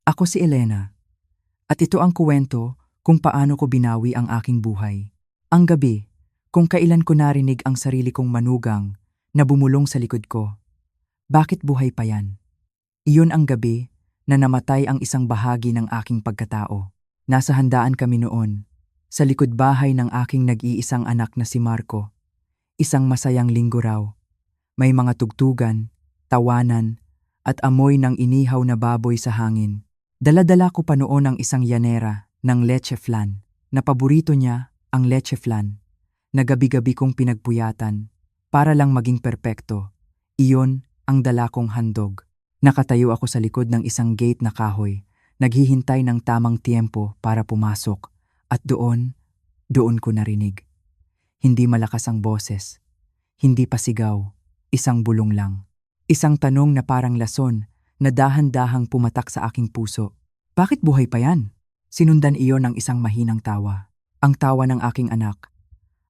Ako si Elena, at ito ang kuwento kung paano ko binawi ang aking buhay. Ang gabi, kung kailan ko narinig ang sarili kong manugang na bumulong sa likod ko. Bakit buhay pa yan? Iyon ang gabi na namatay ang isang bahagi ng aking pagkatao. Nasa handaan kami noon, sa likod bahay ng aking nag-iisang anak na si Marco. Isang masayang linggo raw. May mga tugtugan, tawanan, at amoy ng inihaw na baboy sa hangin. Dala-dala ko pa noon ang isang yanera ng leche flan, na paborito niya ang leche flan, na gabi-gabi kong pinagpuyatan para lang maging perpekto. Iyon ang dala kong handog. Nakatayo ako sa likod ng isang gate na kahoy, naghihintay ng tamang tiempo para pumasok, at doon ko narinig. Hindi malakas ang boses, hindi pa sigaw, isang bulong lang. Isang tanong na parang lason na dahan-dahang pumatak sa aking puso. Bakit buhay pa yan? Sinundan iyon ng isang mahinang tawa. Ang tawa ng aking anak.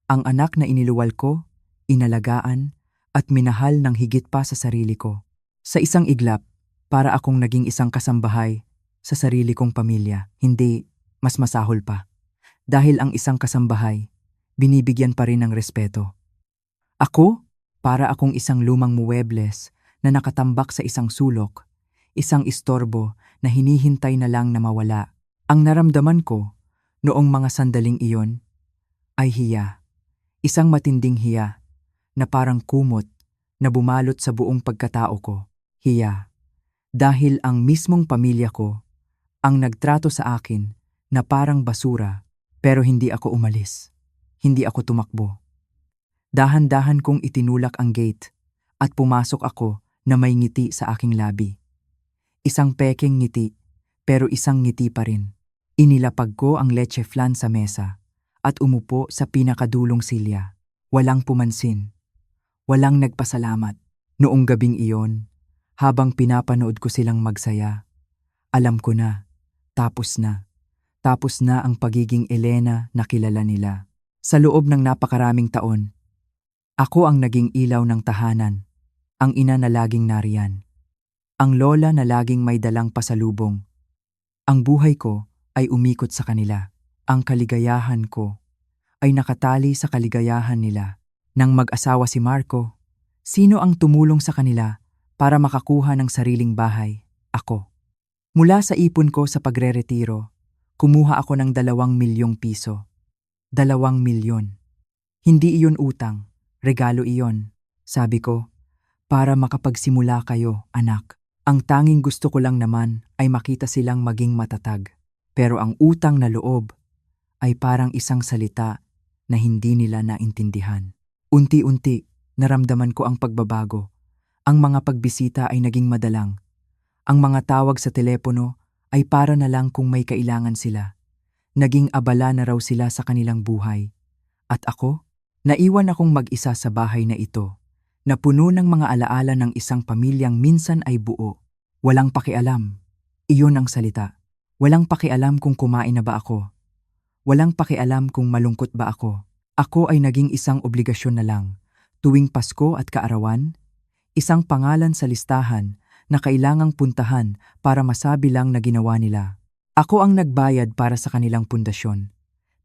Ang anak na iniluwal ko, inalagaan, at minahal ng higit pa sa sarili ko. Sa isang iglap, para akong naging isang kasambahay sa sarili kong pamilya. Hindi, mas masahol pa. Dahil ang isang kasambahay, binibigyan pa rin ng respeto. Ako, para akong isang lumang muwebles na nakatambak sa isang sulok, isang istorbo na hinihintay na lang na mawala. Ang naramdaman ko noong mga sandaling iyon ay hiya. Isang matinding hiya na parang kumot na bumalot sa buong pagkatao ko. Hiya. Dahil ang mismong pamilya ko ang nagtrato sa akin na parang basura, pero hindi ako umalis. Hindi ako tumakbo. Dahan-dahan kong itinulak ang gate at pumasok ako na may ngiti sa aking labi. Isang pekeng ngiti, pero isang ngiti pa rin. Inilapag ko ang leche flan sa mesa at umupo sa pinakadulong silya. Walang pumansin. Walang nagpasalamat. Noong gabing iyon, habang pinapanood ko silang magsaya, alam ko na, tapos na. Tapos na ang pagiging Elena na kilala nila. Sa loob ng napakaraming taon, ako ang naging ilaw ng tahanan, ang ina na laging nariyan, ang lola na laging may dalang pasalubong. Ang buhay ko ay umikot sa kanila. Ang kaligayahan ko ay nakatali sa kaligayahan nila. Nang mag-asawa si Marco, sino ang tumulong sa kanila para makakuha ng sariling bahay? Ako. Mula sa ipon ko sa pagre-retiro, kumuha ako ng 2 milyong piso. 2 milyon. Hindi iyon utang. Regalo iyon, sabi ko, para makapagsimula kayo, anak. Ang tanging gusto ko lang naman ay makita silang maging matatag. Pero ang utang na loob ay parang isang salita na hindi nila naintindihan. Unti-unti, naramdaman ko ang pagbabago. Ang mga pagbisita ay naging madalang. Ang mga tawag sa telepono ay para na lang kung may kailangan sila. Naging abala na raw sila sa kanilang buhay. At ako? Naiwan akong mag-isa sa bahay na ito, na puno ng mga alaala ng isang pamilyang minsan ay buo. Walang pakialam. Iyon ang salita. Walang pakialam kung kumain na ba ako. Walang pakialam kung malungkot ba ako. Ako ay naging isang obligasyon na lang. Tuwing Pasko at Kaarawan, isang pangalan sa listahan na kailangang puntahan para masabi lang na ginawa nila. Ako ang nagbayad para sa kanilang pundasyon.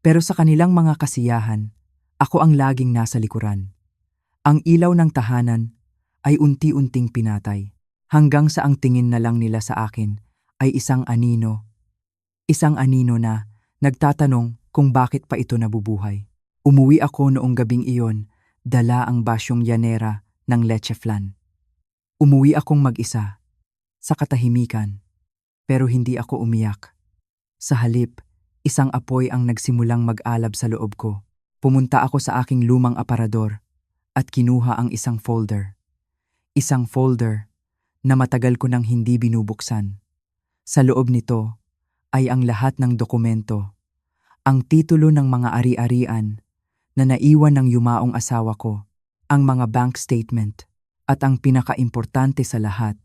Pero sa kanilang mga kasiyahan, ako ang laging nasa likuran. Ang ilaw ng tahanan ay unti-unting pinatay, hanggang sa ang tingin na lang nila sa akin ay isang anino. Isang anino na nagtatanong kung bakit pa ito nabubuhay. Umuwi ako noong gabing iyon, dala ang basyong yanera ng leche flan. Umuwi akong mag-isa, sa katahimikan, pero hindi ako umiyak. Sa halip, isang apoy ang nagsimulang mag-alab sa loob ko. Pumunta ako sa aking lumang aparador at kinuha ang isang folder. Isang folder na matagal ko nang hindi binubuksan. Sa loob nito ay ang lahat ng dokumento, ang titulo ng mga ari-arian na naiwan ng yumaong asawa ko, ang mga bank statement, at ang pinakaimportante sa lahat,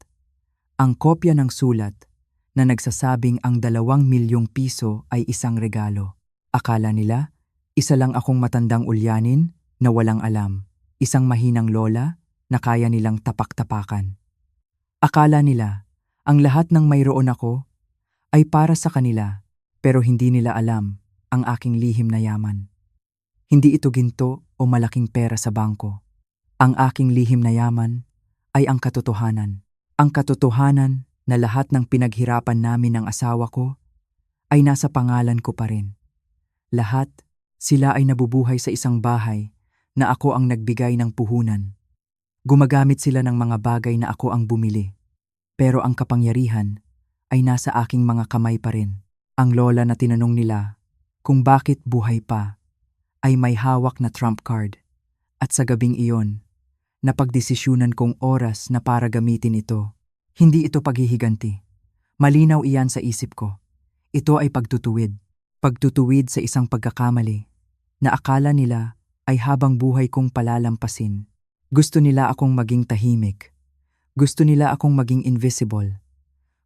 ang kopya ng sulat na nagsasabing ang 2 milyong piso ay isang regalo. Akala nila, isa lang akong matandang ulyanin na walang alam, isang mahinang lola na kaya nilang tapak-tapakan. Akala nila, ang lahat ng mayroon ako ay para sa kanila, pero hindi nila alam ang aking lihim na yaman. Hindi ito ginto o malaking pera sa bangko. Ang aking lihim na yaman ay ang katotohanan. Ang katotohanan na lahat ng pinaghirapan namin ng asawa ko ay nasa pangalan ko pa rin. Lahat, sila ay nabubuhay sa isang bahay na ako ang nagbigay ng puhunan. Gumagamit sila ng mga bagay na ako ang bumili. Pero ang kapangyarihan ay nasa aking mga kamay pa rin. Ang lola na tinanong nila kung bakit buhay pa ay may hawak na trump card. At sa gabing iyon, napagdesisyunan kong oras na para gamitin ito. Hindi ito paghihiganti. Malinaw iyan sa isip ko. Ito ay pagtutuwid. Pagtutuwid sa isang pagkakamali na akala nila ay habang buhay kong palalampasin. Gusto nila akong maging tahimik. Gusto nila akong maging invisible.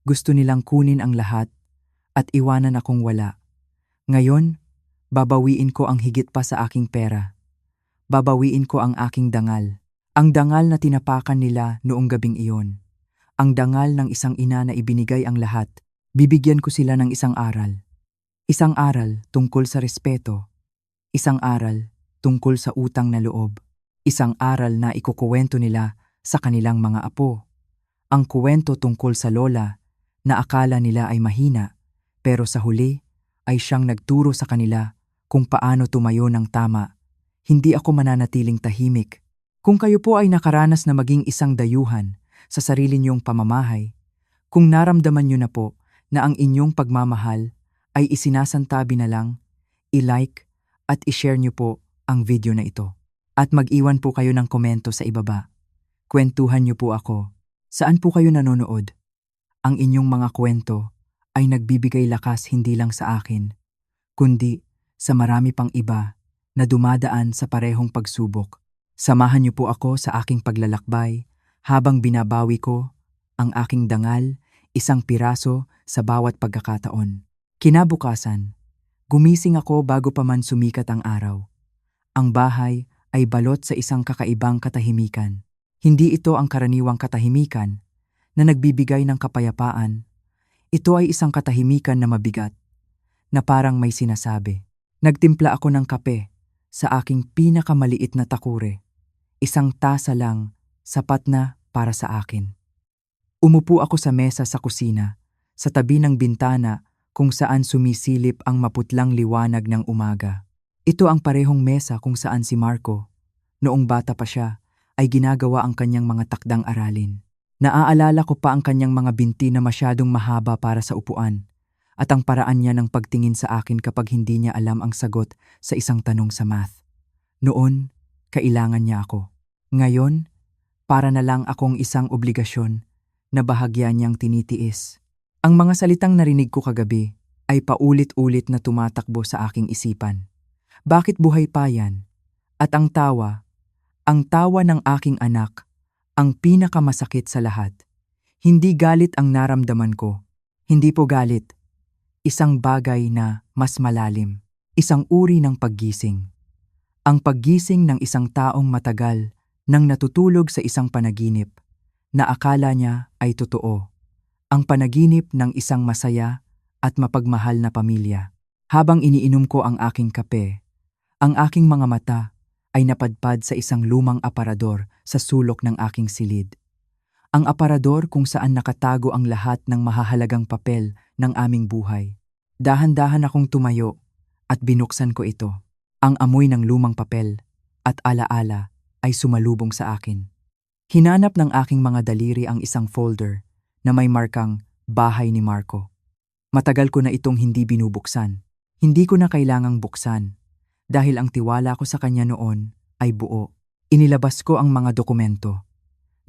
Gusto nilang kunin ang lahat at iwanan akong wala. Ngayon, babawiin ko ang higit pa sa aking pera. Babawiin ko ang aking dangal. Ang dangal na tinapakan nila noong gabing iyon. Ang dangal ng isang ina na ibinigay ang lahat. Bibigyan ko sila ng isang aral. Isang aral tungkol sa respeto. Isang aral tungkol sa utang na loob. Isang aral na ikukuwento nila sa kanilang mga apo. Ang kuwento tungkol sa lola na akala nila ay mahina, pero sa huli ay siyang nagturo sa kanila kung paano tumayo ng tama. Hindi ako mananatiling tahimik. Kung kayo po ay nakaranas na maging isang dayuhan sa sarili niyong pamamahay, kung naramdaman niyo na po na ang inyong pagmamahal ay isinasantabi na lang, i-like at i-share niyo po ang video na ito. At mag-iwan po kayo ng komento sa ibaba. Kwentuhan niyo po ako. Saan po kayo nanonood? Ang inyong mga kwento ay nagbibigay lakas hindi lang sa akin, kundi sa marami pang iba na dumadaan sa parehong pagsubok. Samahan niyo po ako sa aking paglalakbay habang binabawi ko ang aking dangal, isang piraso sa bawat pagkakataon. Kinabukasan, gumising ako bago pa man sumikat ang araw. Ang bahay ay balot sa isang kakaibang katahimikan. Hindi ito ang karaniwang katahimikan na nagbibigay ng kapayapaan. Ito ay isang katahimikan na mabigat, na parang may sinasabi. Nagtimpla ako ng kape sa aking pinakamaliit na takure. Isang tasa lang, sapat na para sa akin. Umupo ako sa mesa sa kusina, sa tabi ng bintana kung saan sumisilip ang maputlang liwanag ng umaga. Ito ang parehong mesa kung saan si Marco, noong bata pa siya, ay ginagawa ang kanyang mga takdang aralin. Naaalala ko pa ang kanyang mga binti na masyadong mahaba para sa upuan, at ang paraan niya ng pagtingin sa akin kapag hindi niya alam ang sagot sa isang tanong sa math. Noon, kailangan niya ako. Ngayon, para na lang akong isang obligasyon na bahagya niyang tinitiis. Ang mga salitang narinig ko kagabi ay paulit-ulit na tumatakbo sa aking isipan. Bakit buhay pa yan? At ang tawa ng aking anak, ang pinakamasakit sa lahat. Hindi galit ang naramdaman ko. Hindi po galit. Isang bagay na mas malalim. Isang uri ng paggising. Ang paggising ng isang taong matagal nang natutulog sa isang panaginip na akala niya ay totoo. Ang panaginip ng isang masaya at mapagmahal na pamilya. Habang iniinom ko ang aking kape, ang aking mga mata ay napadpad sa isang lumang aparador sa sulok ng aking silid. Ang aparador kung saan nakatago ang lahat ng mahahalagang papel ng aming buhay. Dahan-dahan akong tumayo at binuksan ko ito. Ang amoy ng lumang papel at alaala ay sumalubong sa akin. Hinanap ng aking mga daliri ang isang folder na may markang Bahay ni Marco. Matagal ko na itong hindi binubuksan. Hindi ko na kailangang buksan. Dahil ang tiwala ko sa kanya noon ay buo. Inilabas ko ang mga dokumento.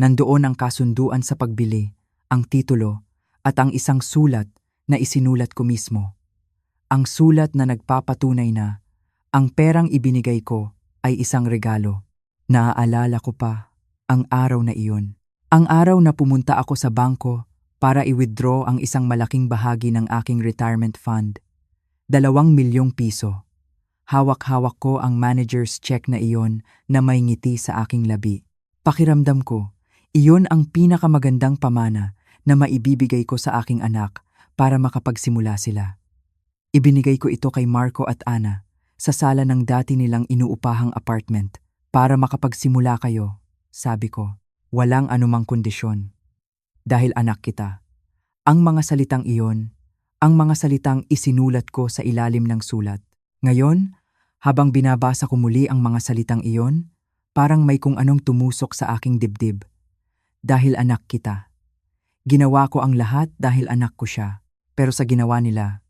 Nandoon ang kasunduan sa pagbili, ang titulo, at ang isang sulat na isinulat ko mismo. Ang sulat na nagpapatunay na ang perang ibinigay ko ay isang regalo. Naaalala ko pa ang araw na iyon. Ang araw na pumunta ako sa bangko para i-withdraw ang isang malaking bahagi ng aking retirement fund. 2 milyong piso. Hawak-hawak ko ang manager's check na iyon na may ngiti sa aking labi. Pakiramdam ko, iyon ang pinakamagandang pamana na maibibigay ko sa aking anak para makapagsimula sila. Ibinigay ko ito kay Marco at Ana sa sala ng dati nilang inuupahang apartment para makapagsimula kayo, sabi ko. Walang anumang kondisyon. Dahil anak kita. Ang mga salitang iyon, ang mga salitang isinulat ko sa ilalim ng sulat. Ngayon, habang binabasa ko muli ang mga salitang iyon, parang may kung anong tumusok sa aking dibdib. Dahil anak kita. Ginawa ko ang lahat dahil anak ko siya. Pero sa ginawa nila,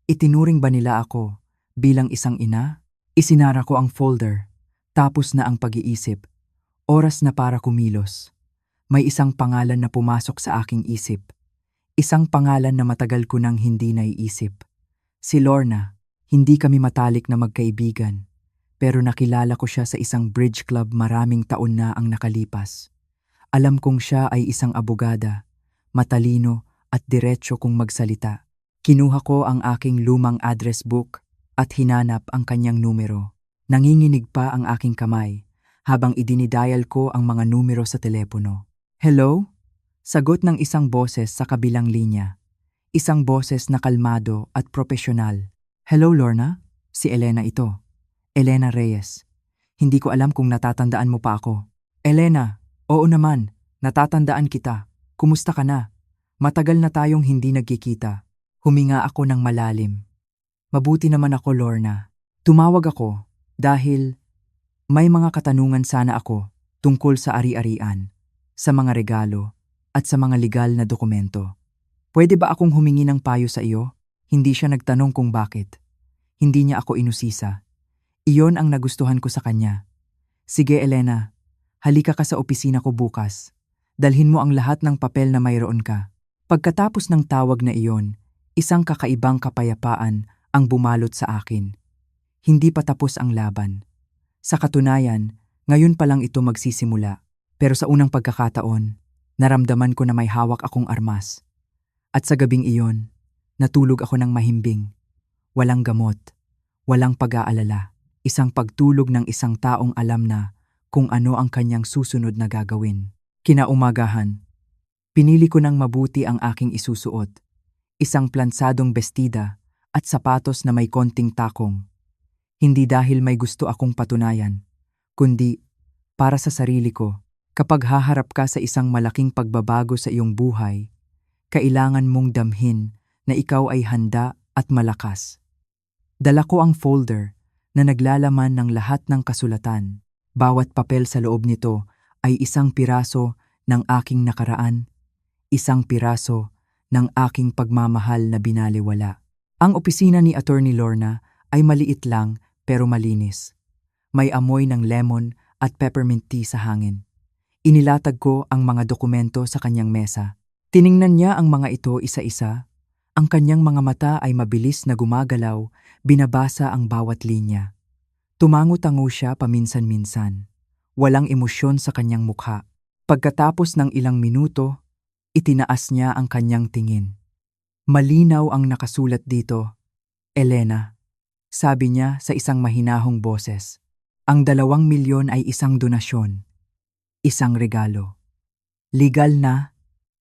itinuring ba nila ako bilang isang ina? Isinara ko ang folder. Tapos na ang pag-iisip. Oras na para kumilos. May isang pangalan na pumasok sa aking isip. Isang pangalan na matagal ko nang hindi naiisip. Si Lorna. Hindi kami matalik na magkaibigan. Pero nakilala ko siya sa isang bridge club maraming taon na ang nakalipas. Alam kong siya ay isang abogada, matalino at diretso kung magsalita. Kinuha ko ang aking lumang address book at hinanap ang kanyang numero. Nanginginig pa ang aking kamay habang idinidial ko ang mga numero sa telepono. Hello? Sagot ng isang boses sa kabilang linya. Isang boses na kalmado at propesyonal. Hello, Lorna? Si Elena ito. Elena Reyes. Hindi ko alam kung natatandaan mo pa ako. Elena, oo naman, natatandaan kita. Kumusta ka na? Matagal na tayong hindi nagkikita. Huminga ako ng malalim. Mabuti naman ako, Lorna. Tumawag ako dahil may mga katanungan sana ako tungkol sa ari-arian, sa mga regalo, at sa mga legal na dokumento. Pwede ba akong humingi ng payo sa iyo? Hindi siya nagtanong kung bakit. Hindi niya ako inusisa. Iyon ang nagustuhan ko sa kanya. Sige, Elena, halika ka sa opisina ko bukas. Dalhin mo ang lahat ng papel na mayroon ka. Pagkatapos ng tawag na iyon, isang kakaibang kapayapaan ang bumalot sa akin. Hindi pa tapos ang laban. Sa katunayan, ngayon pa lang ito magsisimula. Pero sa unang pagkakataon, naramdaman ko na may hawak akong armas. At sa gabing iyon, natulog ako ng mahimbing. Walang gamot, walang pag-aalala. Isang pagtulog ng isang taong alam na kung ano ang kanyang susunod na gagawin. Kinaumagahan, pinili ko ng mabuti ang aking isusuot. Isang plansadong bestida at sapatos na may konting takong. Hindi dahil may gusto akong patunayan, kundi para sa sarili ko. Kapag haharap ka sa isang malaking pagbabago sa iyong buhay, kailangan mong damhin na ikaw ay handa at malakas. Dala ko ang folder na naglalaman ng lahat ng kasulatan. Bawat papel sa loob nito ay isang piraso ng aking nakaraan, isang piraso ng aking pagmamahal na binaliwala. Ang opisina ni Attorney Lorna ay maliit lang pero malinis. May amoy ng lemon at peppermint tea sa hangin. Inilatag ko ang mga dokumento sa kanyang mesa. Tiningnan niya ang mga ito isa-isa. Ang kanyang mga mata ay mabilis na gumagalaw, binabasa ang bawat linya. Tumango-tango siya paminsan-minsan. Walang emosyon sa kanyang mukha. Pagkatapos ng ilang minuto, itinaas niya ang kanyang tingin. Malinaw ang nakasulat dito, Elena. Sabi niya sa isang mahinahong boses. Ang 2 milyon ay isang donasyon. Isang regalo. Legal na,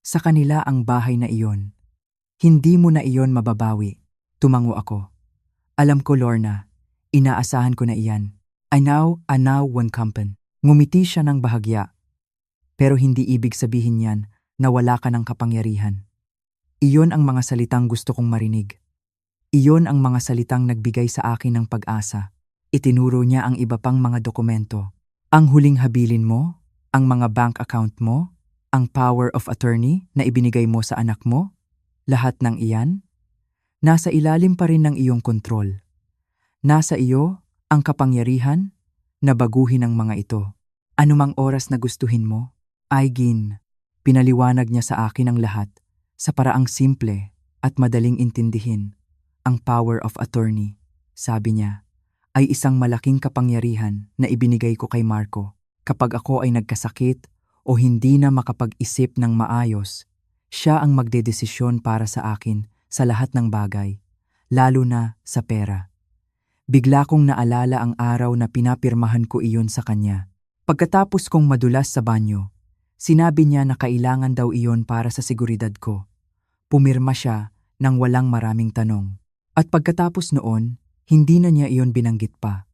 sa kanila ang bahay na iyon. Hindi mo na iyon mababawi. Tumango ako. Alam ko, Lorna, inaasahan ko na iyan. I now won't kampen. Ngumiti siya ng bahagya. Pero hindi ibig sabihin yan na wala ka ng kapangyarihan. Iyon ang mga salitang gusto kong marinig. Iyon ang mga salitang nagbigay sa akin ng pag-asa. Itinuro niya ang iba pang mga dokumento. Ang huling habilin mo, ang mga bank account mo, ang power of attorney na ibinigay mo sa anak mo, lahat ng iyan, nasa ilalim pa rin ng iyong kontrol. Nasa iyo ang kapangyarihan na baguhin ang mga ito. Anumang oras na gustuhin mo, Aigin, pinaliwanag niya sa akin ang lahat sa paraang simple at madaling intindihin. Ang power of attorney, sabi niya, ay isang malaking kapangyarihan na ibinigay ko kay Marco. Kapag ako ay nagkasakit o hindi na makapag-isip ng maayos, siya ang magdedesisyon para sa akin sa lahat ng bagay, lalo na sa pera. Bigla kong naalala ang araw na pinapirmahan ko iyon sa kanya. Pagkatapos kong madulas sa banyo, sinabi niya na kailangan daw iyon para sa seguridad ko. Pumirma siya nang walang maraming tanong. At pagkatapos noon, hindi na niya iyon binanggit pa.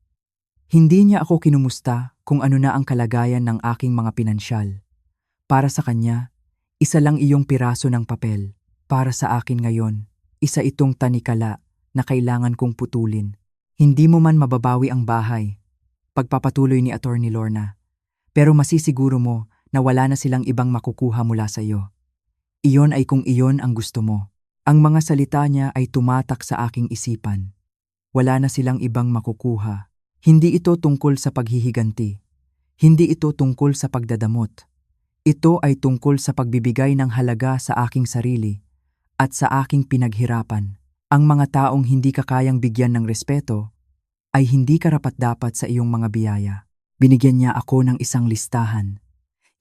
Hindi niya ako kinumusta kung ano na ang kalagayan ng aking mga pinansyal. Para sa kanya, isa lang iyong piraso ng papel. Para sa akin ngayon, isa itong tanikala na kailangan kong putulin. Hindi mo man mababawi ang bahay, pagpapatuloy ni Attorney Lorna. Pero masisiguro mo na wala na silang ibang makukuha mula sa iyo. Iyon ay kung iyon ang gusto mo. Ang mga salita niya ay tumatak sa aking isipan. Wala na silang ibang makukuha. Hindi ito tungkol sa paghihiganti. Hindi ito tungkol sa pagdadamot. Ito ay tungkol sa pagbibigay ng halaga sa aking sarili at sa aking pinaghirapan. Ang mga taong hindi ka kayang bigyan ng respeto ay hindi karapat-dapat sa iyong mga biyaya. Binigyan niya ako ng isang listahan,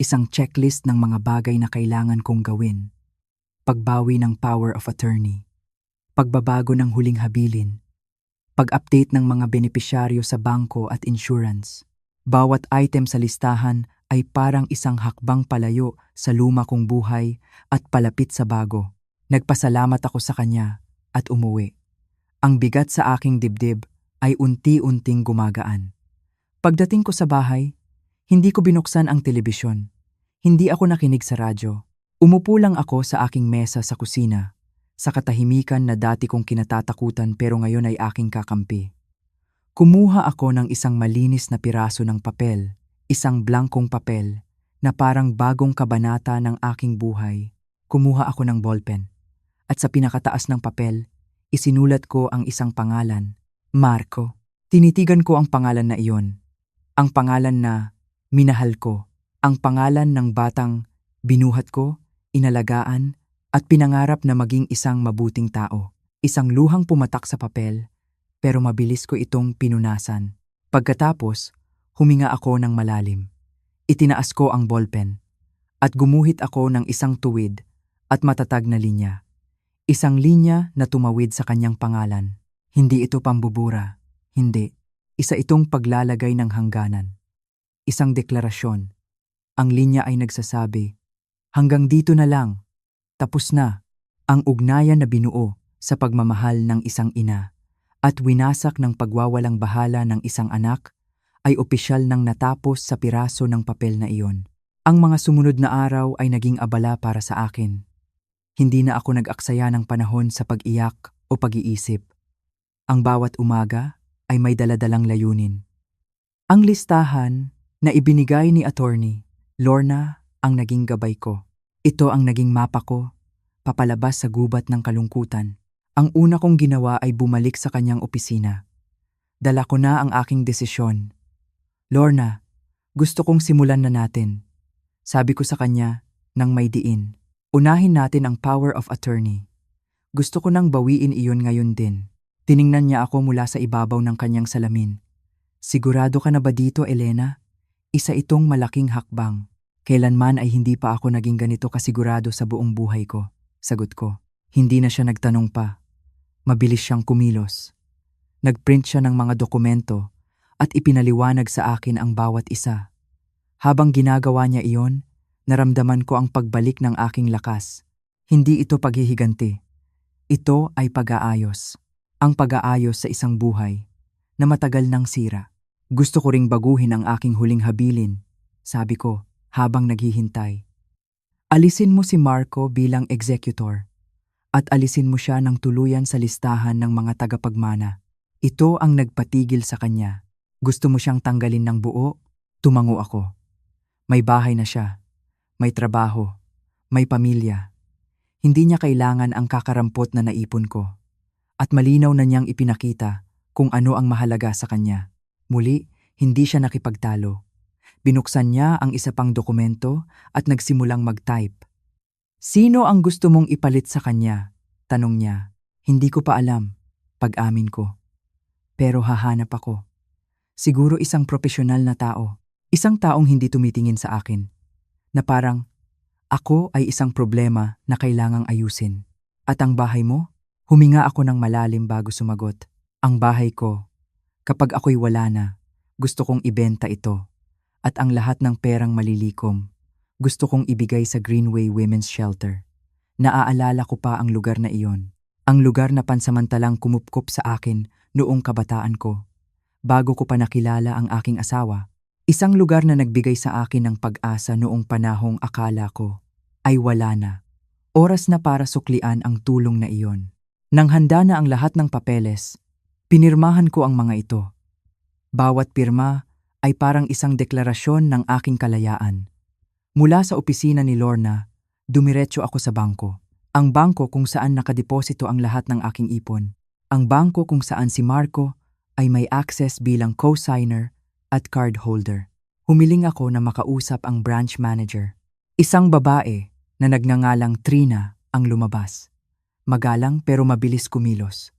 isang checklist ng mga bagay na kailangan kong gawin. Pagbawi ng power of attorney, pagbabago ng huling habilin, pag-update ng mga benepisyaryo sa bangko at insurance. Bawat item sa listahan ay parang isang hakbang palayo sa luma kong buhay at palapit sa bago. Nagpasalamat ako sa kanya at umuwi. Ang bigat sa aking dibdib ay unti-unting gumagaan. Pagdating ko sa bahay, hindi ko binuksan ang telebisyon. Hindi ako nakinig sa radyo. Umupo lang ako sa aking mesa sa kusina, sa katahimikan na dati kong kinatatakutan pero ngayon ay aking kakampi. Kumuha ako ng isang malinis na piraso ng papel, isang blankong papel na parang bagong kabanata ng aking buhay. Kumuha ako ng ballpen at sa pinakataas ng papel, isinulat ko ang isang pangalan, Marco. Tinitigan ko ang pangalan na iyon. Ang pangalan na minahal ko. Ang pangalan ng batang binuhat ko, inalagaan, at pinangarap na maging isang mabuting tao. Isang luhang pumatak sa papel, pero mabilis ko itong pinunasan. Pagkatapos, huminga ako ng malalim. Itinaas ko ang ballpen, at gumuhit ako ng isang tuwid at matatag na linya. Isang linya na tumawid sa kanyang pangalan. Hindi ito pambubura. Hindi. Isa itong paglalagay ng hangganan. Isang deklarasyon. Ang linya ay nagsasabi, hanggang dito na lang. Tapos na. Ang ugnayan na binuo sa pagmamahal ng isang ina at winasak ng pagwawalang bahala ng isang anak ay opisyal nang natapos sa piraso ng papel na iyon. Ang mga sumunod na araw ay naging abala para sa akin. Hindi na ako nag-aksaya ng panahon sa pag-iyak o pag-iisip. Ang bawat umaga ay may daladalang layunin. Ang listahan na ibinigay ni Attorney Lorna ang naging gabay ko. Ito ang naging mapa ko, papalabas sa gubat ng kalungkutan. Ang una kong ginawa ay bumalik sa kanyang opisina. Dala ko na ang aking desisyon. Lorna, gusto kong simulan na natin. Sabi ko sa kanya nang may diin. Unahin natin ang power of attorney. Gusto ko nang bawiin iyon ngayon din. Tiningnan niya ako mula sa ibabaw ng kanyang salamin. Sigurado ka na ba dito, Elena? Isa itong malaking hakbang. Kailanman ay hindi pa ako naging ganito kasigurado sa buong buhay ko. Sagot ko. Hindi na siya nagtanong pa. Mabilis siyang kumilos. Nagprint siya ng mga dokumento at ipinaliwanag sa akin ang bawat isa. Habang ginagawa niya iyon, naramdaman ko ang pagbalik ng aking lakas. Hindi ito paghihiganti. Ito ay pag-aayos. Ang pag-aayos sa isang buhay na matagal nang sira. Gusto ko ring baguhin ang aking huling habilin, sabi ko habang naghihintay. Alisin mo si Marco bilang executor at alisin mo siya ng tuluyan sa listahan ng mga tagapagmana. Ito ang nagpatigil sa kanya. Gusto mo siyang tanggalin ng buo? Tumango ako. May bahay na siya. May trabaho. May pamilya. Hindi niya kailangan ang kakarampot na naipon ko. At malinaw na niyang ipinakita kung ano ang mahalaga sa kanya. Muli, hindi siya nakipagtalo. Binuksan niya ang isa pang dokumento at nagsimulang mag-type. Sino ang gusto mong ipalit sa kanya? Tanong niya. Hindi ko pa alam. Pag-amin ko. Pero hahanap ako. Siguro isang profesional na tao. Isang taong hindi tumitingin sa akin. Na parang, ako ay isang problema na kailangang ayusin. At ang bahay mo? Huminga ako ng malalim bago sumagot. Ang bahay ko. Kapag ako'y wala na, gusto kong ibenta ito. At ang lahat ng perang malilikom, gusto kong ibigay sa Greenway Women's Shelter. Naaalala ko pa ang lugar na iyon. Ang lugar na pansamantalang kumupkop sa akin noong kabataan ko. Bago ko pa nakilala ang aking asawa, isang lugar na nagbigay sa akin ng pag-asa noong panahong akala ko ay wala na. Oras na para suklian ang tulong na iyon. Nang handa na ang lahat ng papeles, pinirmahan ko ang mga ito. Bawat pirma ay parang isang deklarasyon ng aking kalayaan. Mula sa opisina ni Lorna, dumiretso ako sa bangko. Ang bangko kung saan nakadeposito ang lahat ng aking ipon. Ang bangko kung saan si Marco ay may access bilang co-signer at card holder. Humiling ako na makausap ang branch manager. Isang babae na nagngangalang Trina ang lumabas. Magalang pero mabilis kumilos.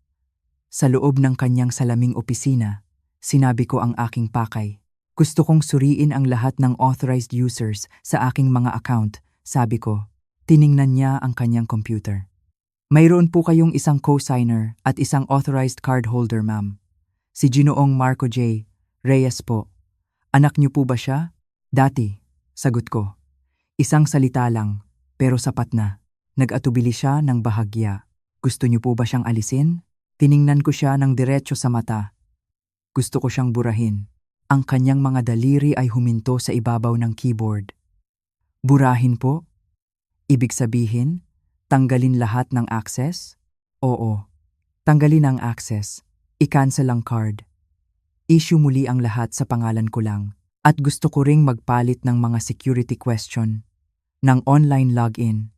Sa loob ng kanyang salaming opisina, sinabi ko ang aking pakay. Gusto kong suriin ang lahat ng authorized users sa aking mga account, sabi ko. Tiningnan niya ang kanyang computer. Mayroon po kayong isang co-signer at isang authorized card holder, ma'am. Si Ginoong Marco J. Reyes po. Anak niyo po ba siya? Dati, sagot ko. Isang salita lang, pero sapat na. Nag-atubili siya ng bahagya. Gusto niyo po ba siyang alisin? Tiningnan ko siya ng diretso sa mata. Gusto ko siyang burahin. Ang kanyang mga daliri ay huminto sa ibabaw ng keyboard. Burahin po? Ibig sabihin, tanggalin lahat ng access? Oo. Tanggalin ang access. I-cancel ang card. Issue muli ang lahat sa pangalan ko lang. At gusto ko ring magpalit ng mga security question, ng online login,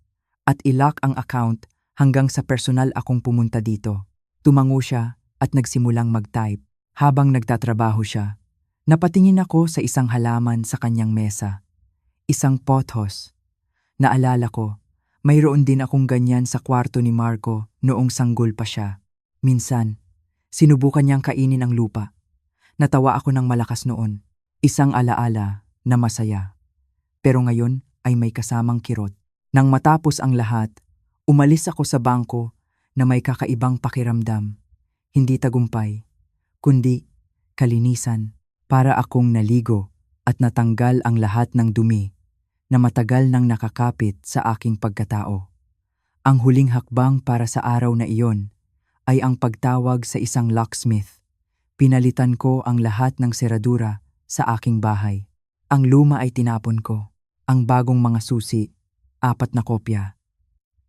at i-lock ang account hanggang sa personal akong pumunta dito. Tumango siya at nagsimulang mag-type. Habang nagtatrabaho siya, napatingin ako sa isang halaman sa kanyang mesa. Isang pothos. Naalala ko, mayroon din akong ganyan sa kwarto ni Marco noong sanggol pa siya. Minsan, sinubukan niyang kainin ang lupa. Natawa ako ng malakas noon. Isang alaala na masaya. Pero ngayon ay may kasamang kirot. Nang matapos ang lahat, umalis ako sa bangko na may kakaibang pakiramdam. Hindi tagumpay, kundi kalinisan. Para akong naligo at natanggal ang lahat ng dumi na matagal nang nakakapit sa aking pagkatao. Ang huling hakbang para sa araw na iyon ay ang pagtawag sa isang locksmith. Pinalitan ko ang lahat ng seradura sa aking bahay. Ang luma ay tinapon ko. Ang bagong mga susi, 4 na kopya.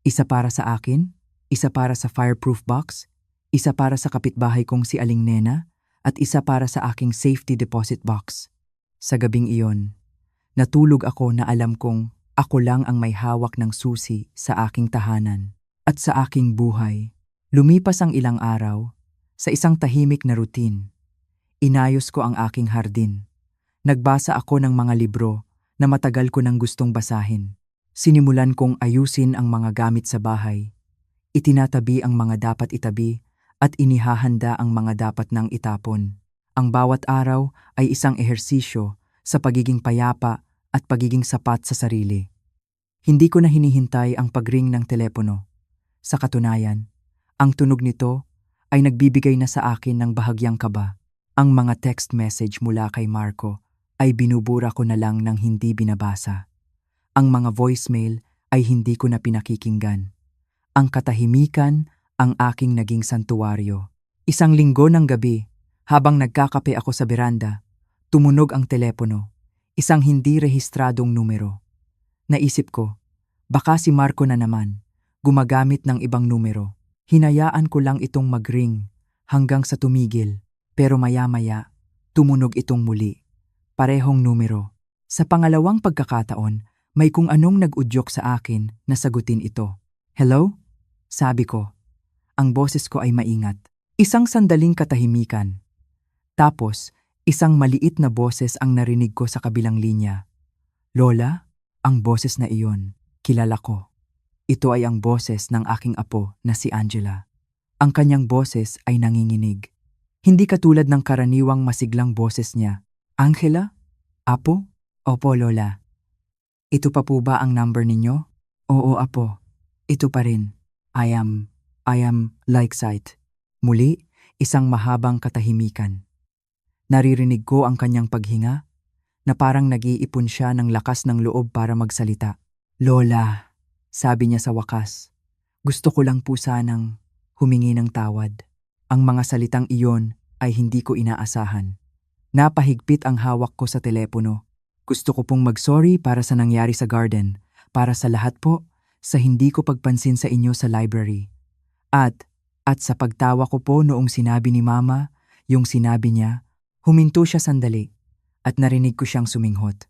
Isa para sa akin, isa para sa fireproof box, isa para sa kapitbahay kong si Aling Nena, at isa para sa aking safety deposit box. Sa gabing iyon, natulog ako na alam kong ako lang ang may hawak ng susi sa aking tahanan. At sa aking buhay, lumipas ang ilang araw sa isang tahimik na routine. Inayos ko ang aking hardin. Nagbasa ako ng mga libro na matagal ko nang gustong basahin. Sinimulan kong ayusin ang mga gamit sa bahay. Itinatabi ang mga dapat itabi at inihahanda ang mga dapat nang itapon. Ang bawat araw ay isang ehersisyo sa pagiging payapa at pagiging sapat sa sarili. Hindi ko na hinihintay ang pagring ng telepono. Sa katunayan, ang tunog nito ay nagbibigay na sa akin ng bahagyang kaba. Ang mga text message mula kay Marco ay binubura ko na lang ng hindi binabasa. Ang mga voicemail ay hindi ko na pinakikinggan. Ang katahimikan ang aking naging santuwaryo. Isang linggo ng gabi, habang nagkakape ako sa beranda, tumunog ang telepono. Isang hindi rehistradong numero. Naisip ko, baka si Marco na naman, gumagamit ng ibang numero. Hinayaan ko lang itong mag-ring hanggang sa tumigil. Pero maya-maya, tumunog itong muli. Parehong numero. Sa pangalawang pagkakataon, may kung anong nag-udyok sa akin na sagutin ito. Hello? Sabi ko. Ang boses ko ay maingat. Isang sandaling katahimikan. Tapos, isang maliit na boses ang narinig ko sa kabilang linya. Lola, ang boses na iyon, kilala ko. Ito ay ang boses ng aking apo na si Angela. Ang kanyang boses ay nanginginig. Hindi katulad ng karaniwang masiglang boses niya. Angela? Apo? Opo, Lola. Ito pa po ba ang number ninyo? Oo, Apo. Ito pa rin. I am like sight. Muli, isang mahabang katahimikan. Naririnig ko ang kanyang paghinga, na parang nag-iipon siya ng lakas ng loob para magsalita. Lola, sabi niya sa wakas, gusto ko lang po sanang humingi ng tawad. Ang mga salitang iyon ay hindi ko inaasahan. Napahigpit ang hawak ko sa telepono. Gusto ko pong mag-sorry para sa nangyari sa garden, para sa lahat po, sa hindi ko pagpansin sa inyo sa library. At sa pagtawa ko po noong sinabi ni Mama, yung sinabi niya, huminto siya sandali at narinig ko siyang suminghot.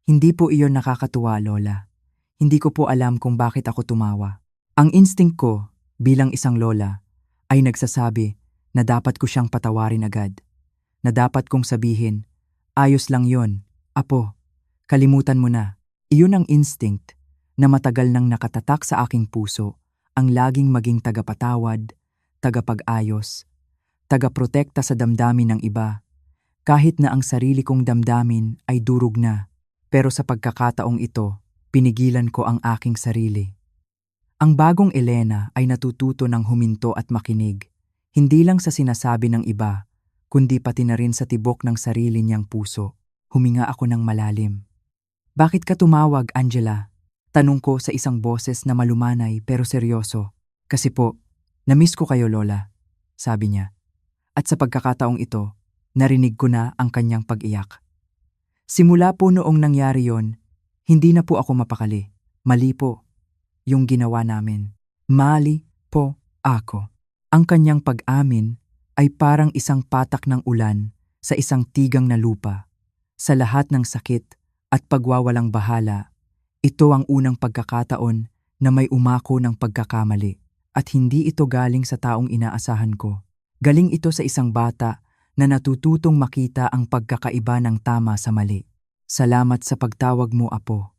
Hindi po iyon nakakatuwa, Lola. Hindi ko po alam kung bakit ako tumawa. Ang instinct ko bilang isang lola ay nagsasabi na dapat ko siyang patawarin agad. Na dapat kong sabihin, ayos lang yon, apo, kalimutan mo na. Iyon ang instinct na matagal nang nakatatak sa aking puso, ang laging maging tagapatawad, tagapag-ayos, tagaprotekta sa damdamin ng iba, kahit na ang sarili kong damdamin ay durog na. Pero sa pagkakataong ito, pinigilan ko ang aking sarili. Ang bagong Elena ay natututo ng huminto at makinig, hindi lang sa sinasabi ng iba, kundi pati na rin sa tibok ng sarili niyang puso. Huminga ako ng malalim. Bakit ka tumawag, Angela? Tanong ko sa isang boses na malumanay pero seryoso. Kasi po, namiss ko kayo, Lola, sabi niya. At sa pagkakataong ito, narinig ko na ang kanyang pag-iyak. Simula po noong nangyari yon, hindi na po ako mapakali. Mali po yung ginawa namin. Mali po ako. Ang kanyang pag-amin ay parang isang patak ng ulan sa isang tigang na lupa. Sa lahat ng sakit at pagwawalang bahala, ito ang unang pagkakataon na may umako ng pagkakamali. At hindi ito galing sa taong inaasahan ko. Galing ito sa isang bata na natututong makita ang pagkakaiba ng tama sa mali. Salamat sa pagtawag mo, apo,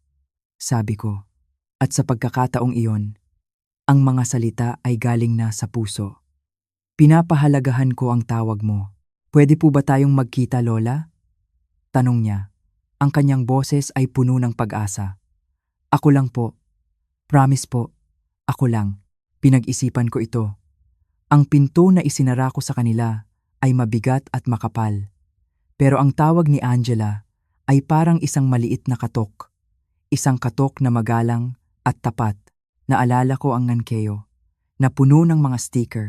sabi ko. At sa pagkakataong iyon, ang mga salita ay galing na sa puso. Pinapahalagahan ko ang tawag mo. Pwede po ba tayong magkita, Lola? Tanong niya. Ang kanyang boses ay puno ng pag-asa. Ako lang po. Promise po. Ako lang. Pinag-isipan ko ito. Ang pinto na isinara ko sa kanila ay mabigat at makapal. Pero ang tawag ni Angela ay parang isang maliit na katok. Isang katok na magalang at tapat. Naalala ko ang ngankeo na puno ng mga sticker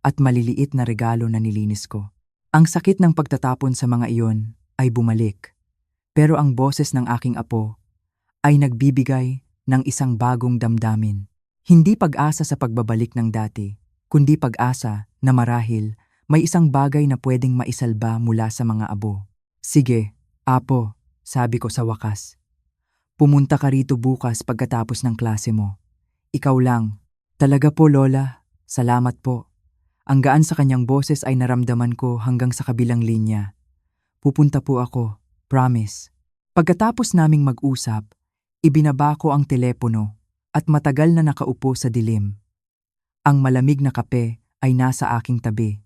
at maliliit na regalo na nilinis ko. Ang sakit ng pagtatapon sa mga iyon ay bumalik. Pero ang boses ng aking apo ay nagbibigay ng isang bagong damdamin. Hindi pag-asa sa pagbabalik ng dati, kundi pag-asa na marahil may isang bagay na pwedeng maisalba mula sa mga abo. Sige, apo, sabi ko sa wakas. Pumunta ka rito bukas pagkatapos ng klase mo. Ikaw lang. Talaga po, Lola. Salamat po. Ang gaan sa kanyang boses ay naramdaman ko hanggang sa kabilang linya. Pupunta po ako, promise. Pagkatapos naming mag-usap, ibinaba ko ang telepono at matagal na nakaupo sa dilim. Ang malamig na kape ay nasa aking tabi.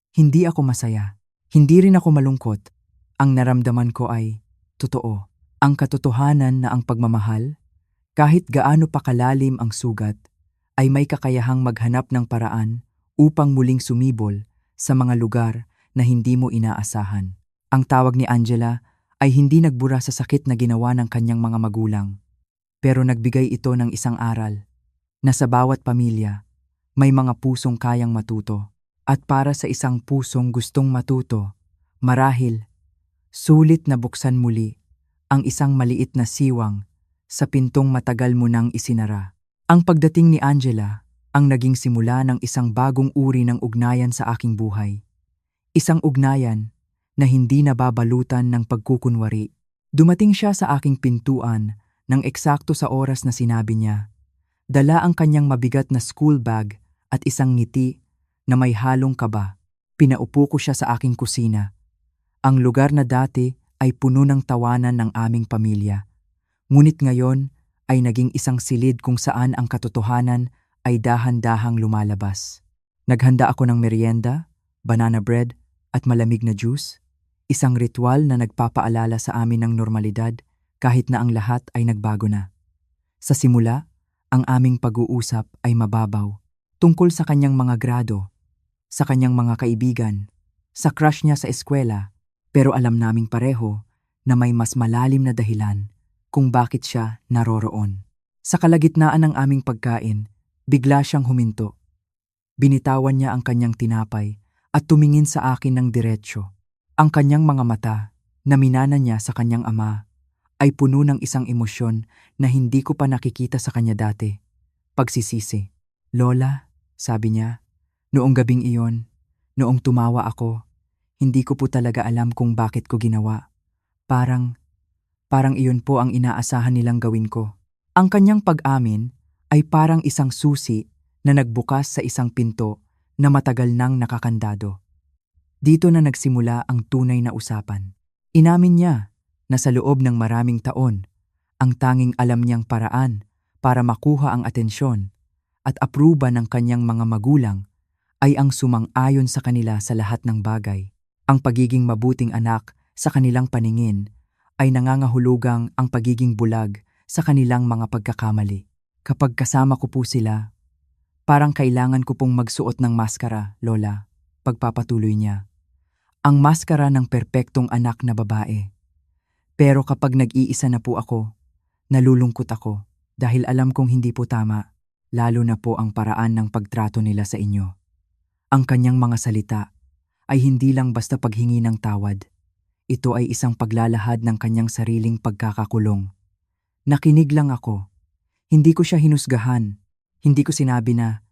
Hindi ako masaya. Hindi rin ako malungkot. Ang naramdaman ko ay totoo. Ang katotohanan na ang pagmamahal, kahit gaano pa kalalim ang sugat, ay may kakayahang maghanap ng paraan upang muling sumibol sa mga lugar na hindi mo inaasahan. Ang tawag ni Angela ay hindi nagbura sa sakit na ginawa ng kanyang mga magulang. Pero nagbigay ito ng isang aral na sa bawat pamilya may mga pusong kayang matuto. At para sa isang pusong gustong matuto, marahil sulit na buksan muli ang isang maliit na siwang sa pintong matagal mo nang isinara. Ang pagdating ni Angela ang naging simula ng isang bagong uri ng ugnayan sa aking buhay. Isang ugnayan na hindi nababalutan ng pagkukunwari. Dumating siya sa aking pintuan nang eksakto sa oras na sinabi niya. Dala ang kanyang mabigat na school bag at isang ngiti na may halong kaba. Pinaupo ko siya sa aking kusina. Ang lugar na dati ay puno ng tawanan ng aming pamilya. Ngunit ngayon ay naging isang silid kung saan ang katotohanan ay dahan-dahang lumalabas. Naghanda ako ng merienda, banana bread at malamig na juice. Isang ritual na nagpapaalala sa amin ng normalidad kahit na ang lahat ay nagbago na. Sa simula, ang aming pag-uusap ay mababaw. Tungkol sa kanyang mga grado, sa kanyang mga kaibigan, sa crush niya sa eskwela, pero alam naming pareho na may mas malalim na dahilan kung bakit siya naroroon. Sa kalagitnaan ng aming pagkain, bigla siyang huminto. Binitawan niya ang kanyang tinapay at tumingin sa akin ng diretsyo. Ang kanyang mga mata, na minana niya sa kanyang ama, ay puno ng isang emosyon na hindi ko pa nakikita sa kanya dati. Pagsisisi. Lola, sabi niya, noong gabing iyon, noong tumawa ako, hindi ko po talaga alam kung bakit ko ginawa. Parang iyon po ang inaasahan nilang gawin ko. Ang kanyang pag-amin ay parang isang susi na nagbukas sa isang pinto na matagal nang nakakandado. Dito na nagsimula ang tunay na usapan. Inamin niya na sa loob ng maraming taon, ang tanging alam niyang paraan para makuha ang atensyon at apruba ng kanyang mga magulang ay ang sumang-ayon sa kanila sa lahat ng bagay. Ang pagiging mabuting anak sa kanilang paningin ay nangangahulugang ang pagiging bulag sa kanilang mga pagkakamali. Kapag kasama ko po sila, parang kailangan ko pong magsuot ng maskara, Lola, pagpapatuloy niya. Ang maskara ng perpektong anak na babae. Pero kapag nag-iisa na po ako, nalulungkot ako dahil alam kong hindi po tama, lalo na po ang paraan ng pagtrato nila sa inyo. Ang kanyang mga salita ay hindi lang basta paghingi ng tawad. Ito ay isang paglalahad ng kanyang sariling pagkakakulong. Nakinig lang ako. Hindi ko siya hinusgahan. Hindi ko sinabi na,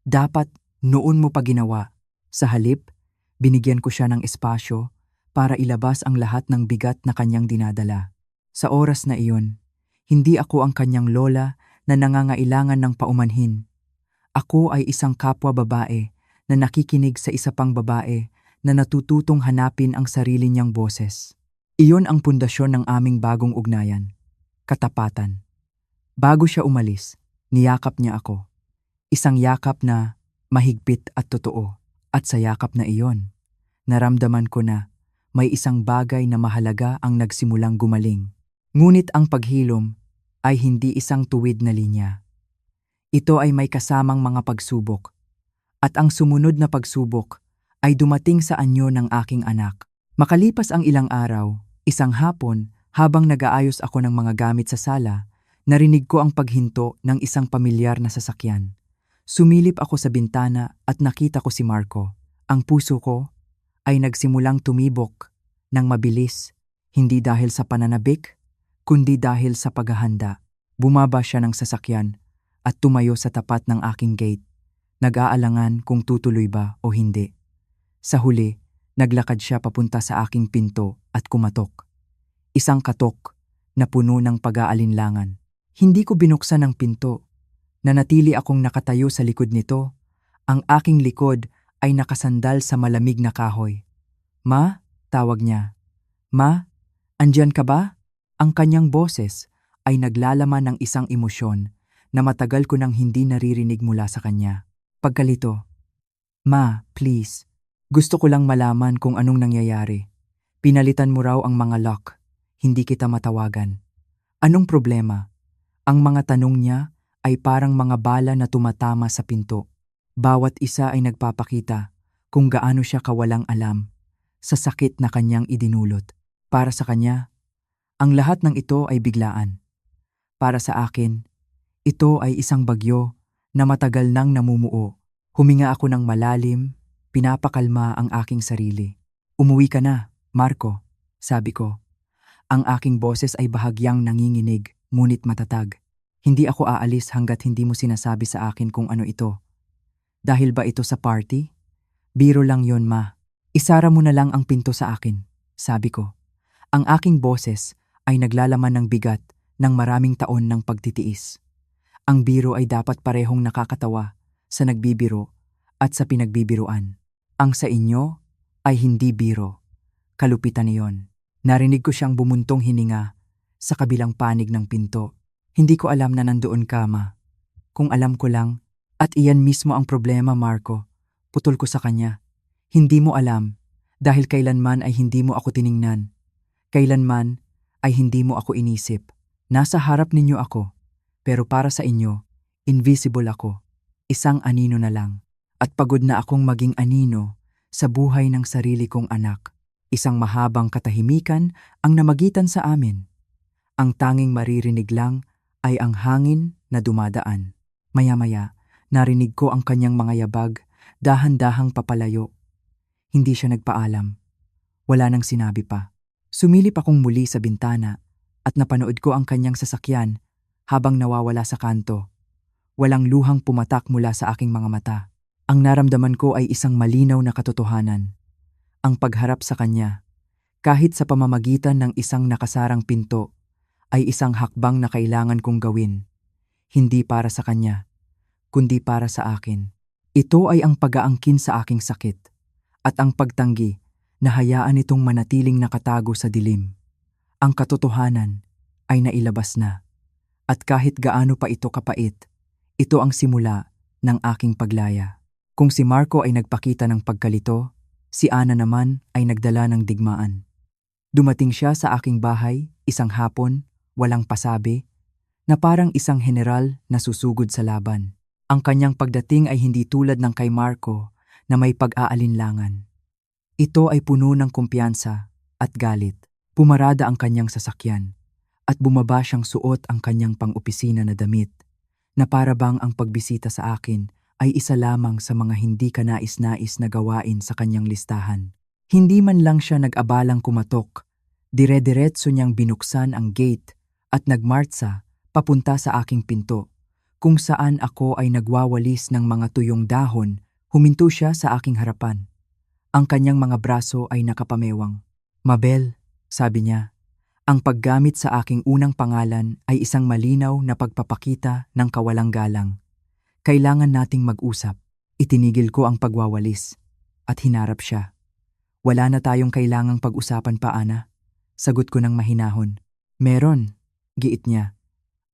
dapat noon mo pa ginawa. Sa halip, binigyan ko siya ng espasyo para ilabas ang lahat ng bigat na kanyang dinadala. Sa oras na iyon, hindi ako ang kanyang lola na nangangailangan ng paumanhin. Ako ay isang kapwa babae na nakikinig sa isa pang babae na natututong hanapin ang sarili niyang boses. Iyon ang pundasyon ng aming bagong ugnayan. Katapatan. Bago siya umalis, niyakap niya ako. Isang yakap na mahigpit at totoo. At sa yakap na iyon, naramdaman ko na may isang bagay na mahalaga ang nagsimulang gumaling. Ngunit ang paghilom ay hindi isang tuwid na linya. Ito ay may kasamang mga pagsubok. At ang sumunod na pagsubok ay dumating sa anyo ng aking anak. Makalipas ang ilang araw, isang hapon, habang nag-aayos ako ng mga gamit sa sala, narinig ko ang paghinto ng isang pamilyar na sasakyan. Sumilip ako sa bintana at nakita ko si Marco. Ang puso ko ay nagsimulang tumibok ng mabilis, hindi dahil sa pananabik, kundi dahil sa paghahanda. Bumaba siya ng sasakyan at tumayo sa tapat ng aking gate, nag-aalangan kung tutuloy ba o hindi. Sa huli, naglakad siya papunta sa aking pinto at kumatok. Isang katok na puno ng pag-aalinlangan. Hindi ko binuksan ang pinto. Nanatili akong nakatayo sa likod nito. Ang aking likod ay nakasandal sa malamig na kahoy. "Ma?" tawag niya. "Ma, andyan ka ba?" Ang kanyang boses ay naglalaman ng isang emosyon na matagal ko nang hindi naririnig mula sa kanya. Pagkalito, "Ma, please. Gusto ko lang malaman kung anong nangyayari. Pinalitan mo raw ang mga lock. Hindi kita matawagan. Anong problema?" Ang mga tanong niya ay parang mga bala na tumatama sa pinto. Bawat isa ay nagpapakita kung gaano siya kawalang alam sa sakit na kanyang idinulot. Para sa kanya, ang lahat ng ito ay biglaan. Para sa akin, ito ay isang bagyo na matagal nang namumuo. Huminga ako ng malalim, pinapakalma ang aking sarili. "Umuwi ka na, Marco," sabi ko. Ang aking boses ay bahagyang nanginginig, ngunit matatag. "Hindi ako aalis hanggat hindi mo sinasabi sa akin kung ano ito." "Dahil ba ito sa party?" "Biro lang yon, Ma. Isara mo na lang ang pinto sa akin," sabi ko. Ang aking boses ay naglalaman ng bigat ng maraming taon ng pagtitiis. Ang biro ay dapat parehong nakakatawa sa nagbibiro at sa pinagbibiruan. Ang sa inyo ay hindi biro. Kalupitan niyon. Narinig ko siyang bumuntong hininga sa kabilang panig ng pinto. "Hindi ko alam na nandoon ka, Ma. Kung alam ko lang, at iyan mismo ang problema, Marco." Putol ko sa kanya. "Hindi mo alam dahil kailanman ay hindi mo ako tiningnan. Kailanman ay hindi mo ako inisip. Nasa harap ninyo ako, pero para sa inyo, invisible ako. Isang anino na lang. At pagod na akong maging anino sa buhay ng sarili kong anak. Isang mahabang katahimikan ang namagitan sa amin. Ang tanging maririnig lang ay ang hangin na dumadaan. Maya-maya, narinig ko ang kanyang mga yabag Dahan-dahang papalayo. Hindi siya nagpaalam. Wala nang sinabi pa. Sumilip akong muli sa bintana at napanood ko ang kanyang sasakyan habang nawawala sa kanto. Walang luhang pumatak mula sa aking mga mata. Ang naramdaman ko ay isang malinaw na katotohanan. Ang pagharap sa kanya, kahit sa pamamagitan ng isang nakasarang pinto, ay isang hakbang na kailangan kong gawin. Hindi para sa kanya, kundi para sa akin. Ito ay ang pag-aangkin sa aking sakit at ang pagtanggi na hayaan itong manatiling nakatago sa dilim. Ang katotohanan ay nailabas na. At kahit gaano pa ito kapait, ito ang simula ng aking paglaya. Kung si Marco ay nagpakita ng pagkalito, si Ana naman ay nagdala ng digmaan. Dumating siya sa aking bahay, isang hapon, walang pasabi, na parang isang general na susugod sa laban. Ang kanyang pagdating ay hindi tulad ng kay Marco na may pag-aalinlangan. Ito ay puno ng kumpiyansa at galit. Pumarada ang kanyang sasakyan at bumaba siyang suot ang kanyang pang-opisina na damit na para bang ang pagbisita sa akin ay isa lamang sa mga hindi kanais-nais na gawain sa kanyang listahan. Hindi man lang siya nag-abalang kumatok, dire-diretso niyang binuksan ang gate at nagmartsa papunta sa aking pinto. Kung saan ako ay nagwawalis ng mga tuyong dahon, huminto siya sa aking harapan. Ang kanyang mga braso ay nakapamewang. "Mabel," sabi niya, "ang paggamit sa aking unang pangalan ay isang malinaw na pagpapakita ng kawalang galang. Kailangan nating mag-usap." Itinigil ko ang pagwawalis at hinarap siya. "Wala na tayong kailangang pag-usapan pa, Ana," sagot ko ng mahinahon. "Meron," giit niya.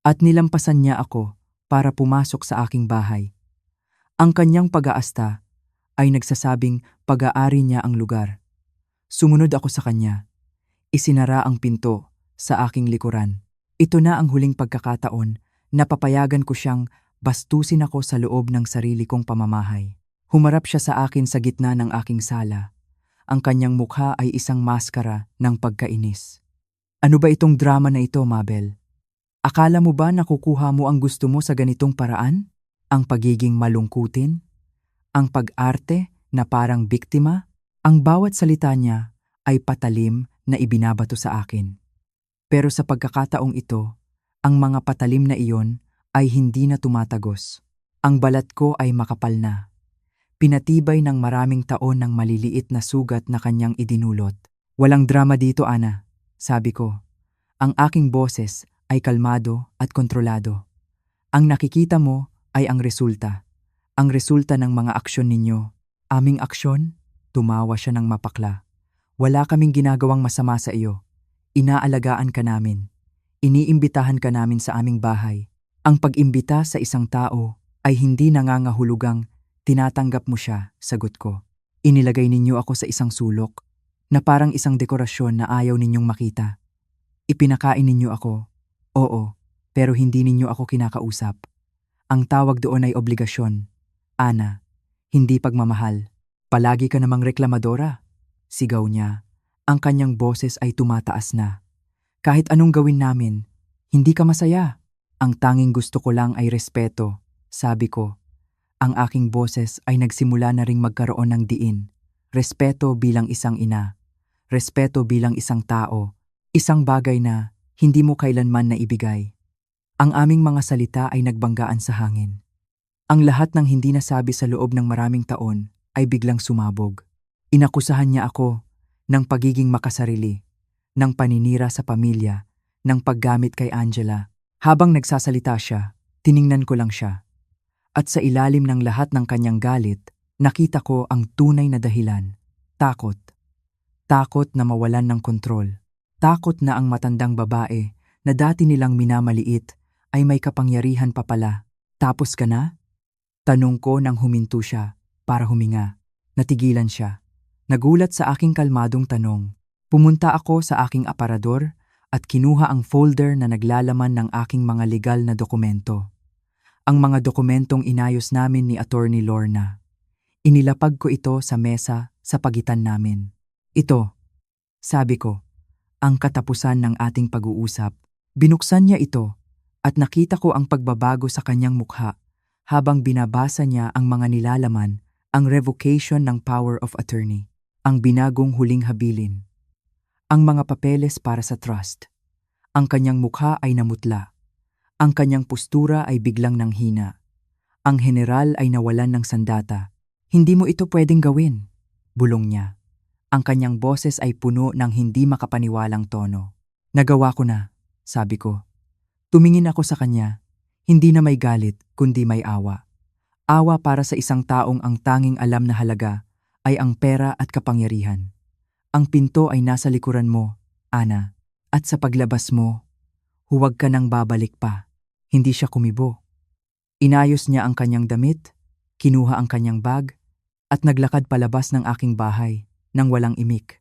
At nilampasan niya ako para pumasok sa aking bahay. Ang kanyang pag-aasta ay nagsasabing pag-aari niya ang lugar. Sumunod ako sa kanya. Isinara ang pinto sa aking likuran. Ito na ang huling pagkakataon na papayagan ko siyang bastusin ako sa loob ng sarili kong pamamahay. Humarap siya sa akin sa gitna ng aking sala. Ang kanyang mukha ay isang maskara ng pagkainis. "Ano ba itong drama na ito, Mabel? Akala mo ba nakukuha mo ang gusto mo sa ganitong paraan? Ang pagiging malungkutin? Ang pag-arte na parang biktima?" Ang bawat salita niya ay patalim na ibinabato sa akin. Pero sa pagkakataong ito, ang mga patalim na iyon ay hindi na tumatagos. Ang balat ko ay makapal na. Pinatibay ng maraming taon ng maliliit na sugat na kanyang idinulot. "Walang drama dito, Ana," sabi ko. Ang aking boses ay kalmado at kontrolado. "Ang nakikita mo ay ang resulta. Ang resulta ng mga aksyon ninyo." "Aming aksyon?" Tumawa siya ng mapakla. "Wala kaming ginagawang masama sa iyo. Inaalagaan ka namin. Iniimbitahan ka namin sa aming bahay. Ang pag-imbita sa isang tao ay hindi nangangahulugang tinatanggap mo siya," sagot ko. "Inilagay ninyo ako sa isang sulok na parang isang dekorasyon na ayaw ninyong makita. Ipinakain ninyo ako. Oo, pero hindi ninyo ako kinakausap. Ang tawag doon ay obligasyon. Ana, hindi pagmamahal. Palagi ka namang reklamadora," sigaw niya. Ang kanyang boses ay tumataas na. "Kahit anong gawin namin, hindi ka masaya." "Ang tanging gusto ko lang ay respeto," sabi ko. Ang aking boses ay nagsimula na ring magkaroon ng diin. Respeto bilang isang ina. Respeto bilang isang tao. Isang bagay na hindi mo kailanman naibigay. Ang aming mga salita ay nagbanggaan sa hangin. Ang lahat ng hindi nasabi sa loob ng maraming taon ay biglang sumabog. Inakusahan niya ako ng pagiging makasarili, ng paninira sa pamilya, ng paggamit kay Angela. Habang nagsasalita siya, tiningnan ko lang siya. At sa ilalim ng lahat ng kanyang galit, nakita ko ang tunay na dahilan. Takot. Takot na mawalan ng kontrol. Takot na ang matandang babae na dati nilang minamaliit ay may kapangyarihan pa pala. "Tapos ka na?" Tanong ko nang huminto siya para huminga. Natigilan siya. Nagulat sa aking kalmadong tanong. Pumunta ako sa aking aparador at kinuha ang folder na naglalaman ng aking mga legal na dokumento. Ang mga dokumentong inayos namin ni Attorney Lorna. Inilapag ko ito sa mesa sa pagitan namin. "Ito," sabi ko, "ang katapusan ng ating pag-uusap." Binuksan niya ito at nakita ko ang pagbabago sa kanyang mukha habang binabasa niya ang mga nilalaman, ang revocation ng power of attorney, ang binagong huling habilin, ang mga papeles para sa trust. Ang kanyang mukha ay namutla. Ang kanyang postura ay biglang nanghina. Ang general ay nawalan ng sandata. Hindi mo ito pwedeng gawin, bulong niya. Ang kanyang boses ay puno ng hindi makapaniwalang tono. Nagawa ko na, sabi ko. Tumingin ako sa kanya, hindi na may galit kundi may awa. Awa para sa isang taong ang tanging alam na halaga ay ang pera at kapangyarihan. Ang pinto ay nasa likuran mo, Ana, at sa paglabas mo, huwag ka nang babalik pa. Hindi siya kumibo. Inayos niya ang kanyang damit, kinuha ang kanyang bag, at naglakad palabas ng aking bahay nang walang imik.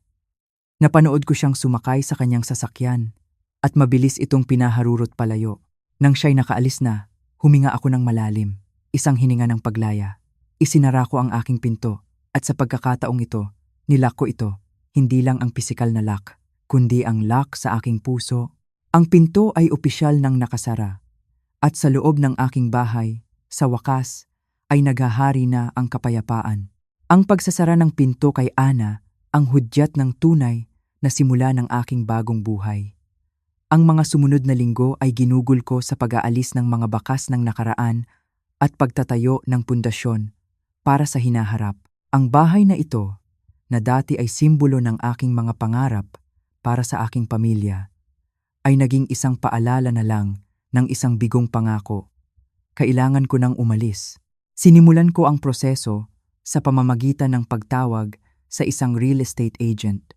Napanood ko siyang sumakay sa kanyang sasakyan at mabilis itong pinaharurot palayo. Nang siya'y nakaalis na, huminga ako ng malalim, isang hininga ng paglaya. Isinara ko ang aking pinto at sa pagkakataong ito, nilock ko ito, hindi lang ang pisikal na lock, kundi ang lock sa aking puso. Ang pinto ay opisyal nang nakasara. At sa loob ng aking bahay, sa wakas, ay naghahari na ang kapayapaan. Ang pagsasara ng pinto kay Ana, ang hudyat ng tunay na simula ng aking bagong buhay. Ang mga sumunod na linggo ay ginugol ko sa pag-aalis ng mga bakas ng nakaraan at pagtatayo ng pundasyon para sa hinaharap. Ang bahay na ito, na dati ay simbolo ng aking mga pangarap para sa aking pamilya, ay naging isang paalala na lang ng isang bigong pangako. Kailangan ko nang umalis. Sinimulan ko ang proseso sa pamamagitan ng pagtawag sa isang real estate agent.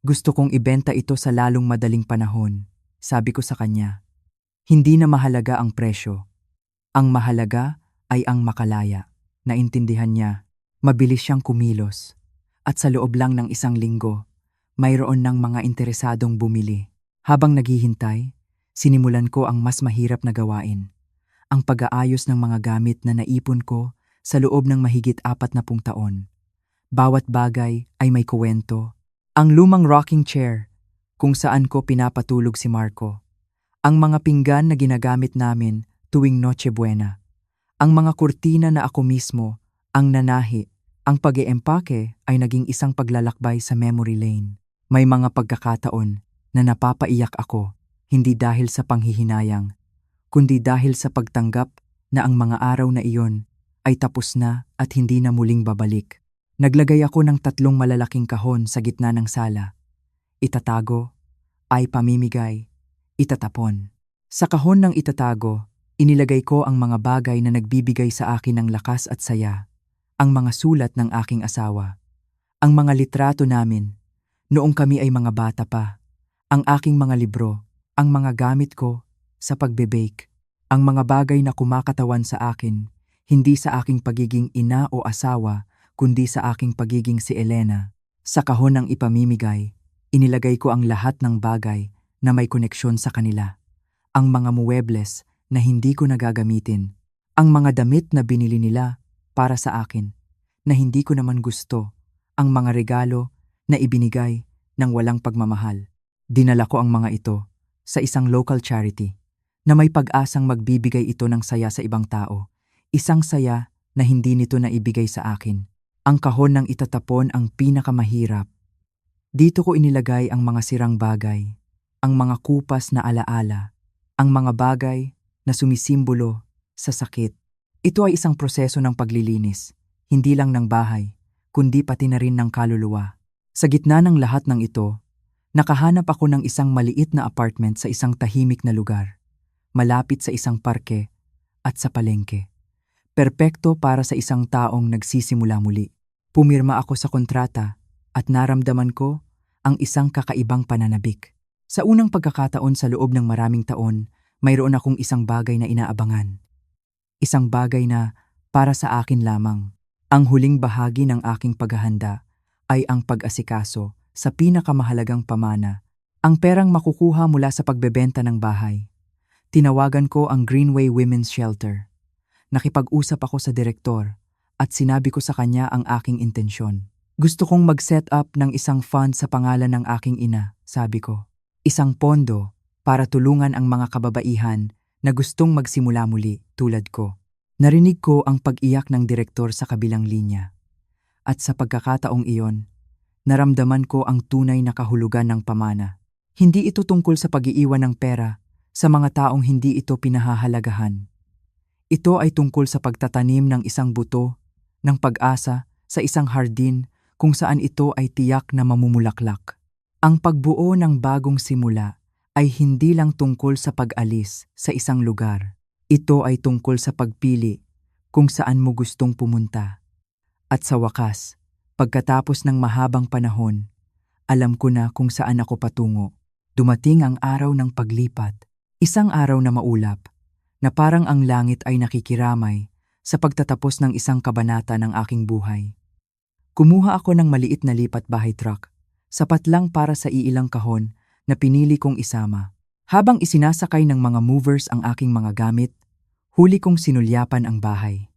Gusto kong ibenta ito sa lalong madaling panahon, sabi ko sa kanya. Hindi na mahalaga ang presyo. Ang mahalaga ay ang makalaya. Naintindihan niya. Mabilis siyang kumilos. At sa loob lang ng isang linggo, mayroon ng mga interesadong bumili. Habang naghihintay, sinimulan ko ang mas mahirap na gawain. Ang pag-aayos ng mga gamit na naipon ko sa loob ng mahigit 40 taon. Bawat bagay ay may kuwento. Ang lumang rocking chair, kung saan ko pinapatulog si Marco. Ang mga pinggan na ginagamit namin tuwing Noche Buena. Ang mga kurtina na ako mismo, ang nanahi. Ang pag-eempake ay naging isang paglalakbay sa memory lane. May mga pagkakataon na napapaiyak ako, hindi dahil sa panghihinayang, kundi dahil sa pagtanggap na ang mga araw na iyon ay tapos na at hindi na muling babalik. Naglagay ako ng 3 malalaking kahon sa gitna ng sala. Itatago, ay pamimigay, itatapon. Sa kahon ng itatago, inilagay ko ang mga bagay na nagbibigay sa akin ng lakas at saya. Ang mga sulat ng aking asawa. Ang mga litrato namin, noong kami ay mga bata pa. Ang aking mga libro, ang mga gamit ko sa pagbe-bake. Ang mga bagay na kumakatawan sa akin, hindi sa aking pagiging ina o asawa, kundi sa aking pagiging si Elena. Sa kahon ng ipamimigay, inilagay ko ang lahat ng bagay na may koneksyon sa kanila. Ang mga muebles na hindi ko nagagamitin. Ang mga damit na binili nila para sa akin, na hindi ko naman gusto. Ang mga regalo na ibinigay ng walang pagmamahal. Dinala ko ang mga ito sa isang local charity na may pag-asang magbibigay ito ng saya sa ibang tao. Isang saya na hindi nito naibigay sa akin. Ang kahon ng itatapon ang pinakamahirap. Dito ko inilagay ang mga sirang bagay, ang mga kupas na alaala, ang mga bagay na sumisimbolo sa sakit. Ito ay isang proseso ng paglilinis, hindi lang ng bahay, kundi pati na rin ng kaluluwa. Sa gitna ng lahat ng ito, nakahanap ako ng isang maliit na apartment sa isang tahimik na lugar, malapit sa isang parke at sa palengke. Perpekto para sa isang taong nagsisimula muli. Pumirma ako sa kontrata at naramdaman ko ang isang kakaibang pananabik. Sa unang pagkakataon sa loob ng maraming taon, mayroon akong isang bagay na inaabangan. Isang bagay na para sa akin lamang. Ang huling bahagi ng aking paghahanda ay ang pag-asikaso sa pinakamahalagang pamana, ang perang makukuha mula sa pagbebenta ng bahay. Tinawagan ko ang Greenway Women's Shelter. Nakipag-usap ako sa direktor at sinabi ko sa kanya ang aking intensyon. Gusto kong mag-set up ng isang fund sa pangalan ng aking ina, sabi ko. Isang pondo para tulungan ang mga kababaihan na gustong magsimula muli tulad ko. Narinig ko ang pag-iyak ng direktor sa kabilang linya. At sa pagkakataong iyon, naramdaman ko ang tunay na kahulugan ng pamana. Hindi ito tungkol sa pag-iiwan ng pera sa mga taong hindi ito pinahahalagahan. Ito ay tungkol sa pagtatanim ng isang buto, ng pag-asa sa isang hardin kung saan ito ay tiyak na mamumulaklak. Ang pagbuo ng bagong simula ay hindi lang tungkol sa pag-alis sa isang lugar. Ito ay tungkol sa pagpili kung saan mo gustong pumunta. At sa wakas, pagkatapos ng mahabang panahon, alam ko na kung saan ako patungo. Dumating ang araw ng paglipat. Isang araw na maulap, na parang ang langit ay nakikiramay sa pagtatapos ng isang kabanata ng aking buhay. Kumuha ako ng maliit na lipat bahay truck, sapat lang para sa iilang kahon na pinili kong isama. Habang isinasakay ng mga movers ang aking mga gamit, huli kong sinulyapan ang bahay.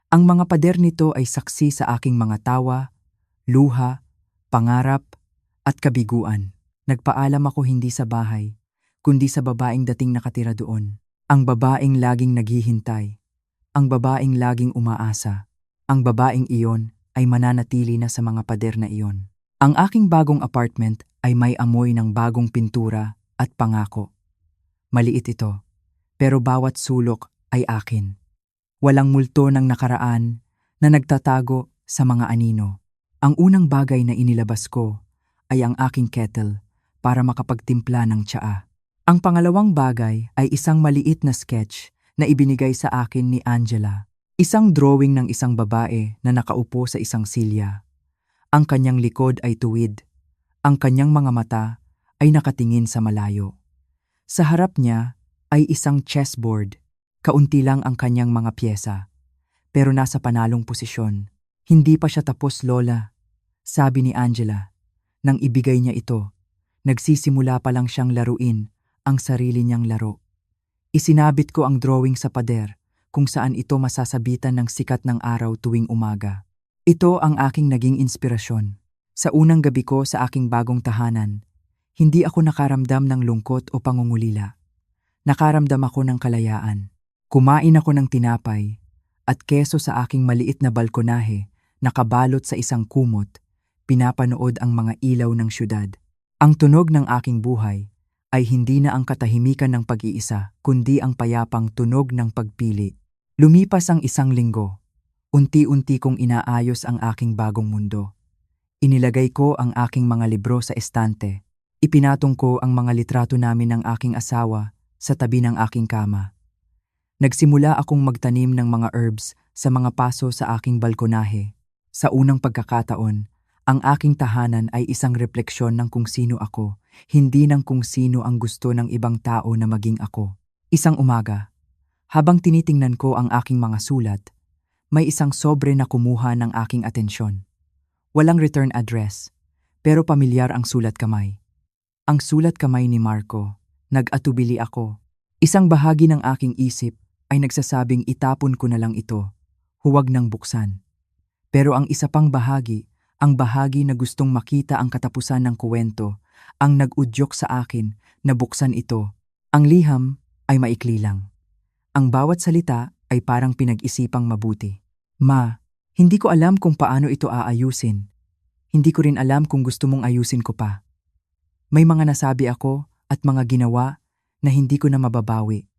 Ang mga pader nito ay saksi sa aking mga tawa, luha, pangarap, at kabiguan. Nagpaalam ako hindi sa bahay, kundi sa babaeng dating nakatira doon. Ang babaeng laging naghihintay. Ang babaeng laging umaasa. Ang babaeng iyon ay mananatili na sa mga pader na iyon. Ang aking bagong apartment ay may amoy ng bagong pintura at pangako. Maliit ito, pero bawat sulok ay akin. Walang multo ng nakaraan na nagtatago sa mga anino. Ang unang bagay na inilabas ko ay ang aking kettle para makapagtimpla ng tsaa. Ang pangalawang bagay ay isang maliit na sketch na ibinigay sa akin ni Angela. Isang drawing ng isang babae na nakaupo sa isang silya. Ang kanyang likod ay tuwid. Ang kanyang mga mata ay nakatingin sa malayo. Sa harap niya ay isang chessboard. Kaunti lang ang kanyang mga pyesa, pero nasa panalong posisyon. Hindi pa siya tapos, Lola, sabi ni Angela. Nang ibigay niya ito, nagsisimula pa lang siyang laruin ang sarili niyang laro. Isinabit ko ang drawing sa pader kung saan ito masasabitan ng sikat ng araw tuwing umaga. Ito ang aking naging inspirasyon. Sa unang gabi ko sa aking bagong tahanan, hindi ako nakaramdam ng lungkot o pangungulila. Nakaramdam ako ng kalayaan. Kumain ako ng tinapay at keso sa aking maliit na balkonahe, nakabalot sa isang kumot, pinapanood ang mga ilaw ng syudad. Ang tunog ng aking buhay ay hindi na ang katahimikan ng pag-iisa, kundi ang payapang tunog ng pagpili. Lumipas ang isang linggo. Unti-unti kong inaayos ang aking bagong mundo. Inilagay ko ang aking mga libro sa estante. Ipinatong ko ang mga litrato namin ng aking asawa sa tabi ng aking kama. Nagsimula akong magtanim ng mga herbs sa mga paso sa aking balkonahe. Sa unang pagkakataon, ang aking tahanan ay isang refleksyon ng kung sino ako, hindi ng kung sino ang gusto ng ibang tao na maging ako. Isang umaga, habang tinitingnan ko ang aking mga sulat, may isang sobre na kumuha ng aking atensyon. Walang return address, pero pamilyar ang sulat kamay. Ang sulat kamay ni Marco. Nag-atubili ako. Isang bahagi ng aking isip ay nagsasabing itapon ko na lang ito, huwag nang buksan. Pero ang isa pang bahagi, ang bahagi na gustong makita ang katapusan ng kuwento, ang nag-udyok sa akin na buksan ito. Ang liham ay maikli lang. Ang bawat salita ay parang pinag-isipang mabuti. Ma, hindi ko alam kung paano ito aayusin. Hindi ko rin alam kung gusto mong ayusin ko pa. May mga nasabi ako at mga ginawa na hindi ko na mababawi.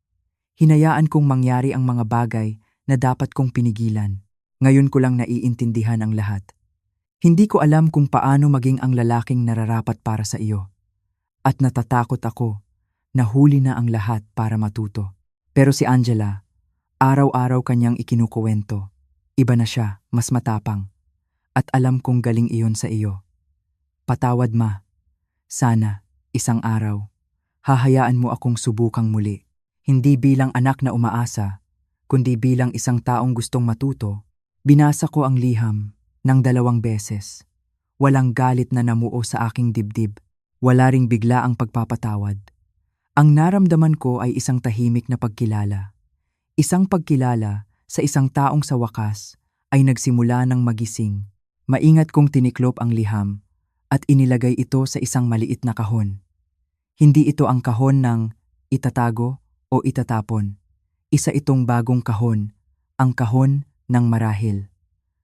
Hinayaan kong mangyari ang mga bagay na dapat kong pinigilan. Ngayon ko lang naiintindihan ang lahat. Hindi ko alam kung paano maging ang lalaking nararapat para sa iyo. At natatakot ako na huli na ang lahat para matuto. Pero si Angela, araw-araw kanyang ikinukuwento. Iba na siya, mas matapang. At alam kong galing iyon sa iyo. Patawad, ma. Sana, isang araw, hahayaan mo akong subukang muli. Hindi bilang anak na umaasa, kundi bilang isang taong gustong matuto. Binasa ko ang liham ng 2 beses. Walang galit na namuo sa aking dibdib. Wala ring bigla ang pagpapatawad. Ang naramdaman ko ay isang tahimik na pagkilala. Isang pagkilala sa isang taong sa wakas ay nagsimula ng magising. Maingat kong tiniklop ang liham at inilagay ito sa isang maliit na kahon. Hindi ito ang kahon ng itatago o itatapon. Isa itong bagong kahon, ang kahon ng marahil.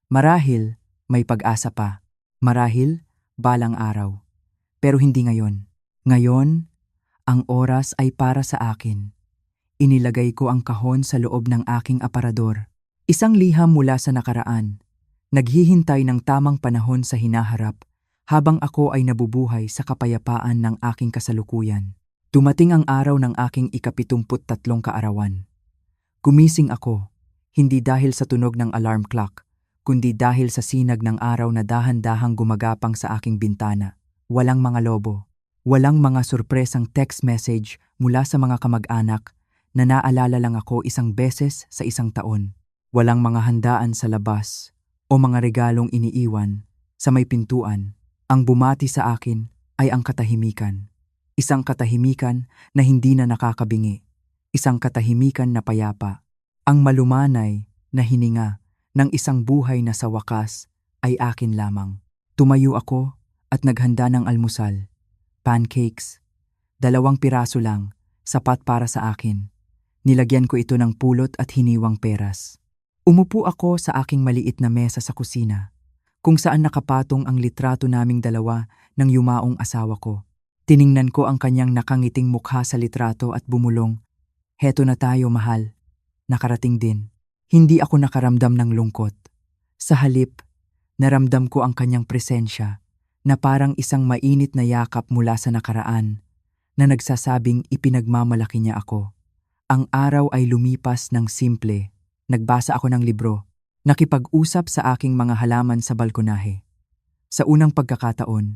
Marahil, may pag-asa pa. Marahil, balang araw. Pero hindi ngayon. Ngayon, ang oras ay para sa akin. Inilagay ko ang kahon sa loob ng aking aparador. Isang liham mula sa nakaraan. Naghihintay ng tamang panahon sa hinaharap habang ako ay nabubuhay sa kapayapaan ng aking kasalukuyan. Dumating ang araw ng aking ika-73 kaarawan. Gumising ako, hindi dahil sa tunog ng alarm clock, kundi dahil sa sinag ng araw na dahan-dahang gumagapang sa aking bintana. Walang mga lobo, walang mga sorpresang text message mula sa mga kamag-anak na naalala lang ako isang beses sa isang taon. Walang mga handaan sa labas o mga regalong iniiwan sa may pintuan. Ang bumati sa akin ay ang katahimikan. Isang katahimikan na hindi na nakakabingi. Isang katahimikan na payapa. Ang malumanay na hininga ng isang buhay na sa wakas ay akin lamang. Tumayo ako at naghanda ng almusal. Pancakes. 2 piraso lang, sapat para sa akin. Nilagyan ko ito ng pulot at hiniwang peras. Umupo ako sa aking maliit na mesa sa kusina, kung saan nakapatong ang litrato naming dalawa ng yumaong asawa ko. Tiningnan ko ang kanyang nakangiting mukha sa litrato at bumulong, "Heto na tayo, mahal." Nakarating din. Hindi ako nakaramdam ng lungkot. Sa halip, naramdam ko ang kanyang presensya na parang isang mainit na yakap mula sa nakaraan na nagsasabing ipinagmamalaki niya ako. Ang araw ay lumipas ng simple. Nagbasa ako ng libro. Nakipag-usap sa aking mga halaman sa balkonahe. Sa unang pagkakataon,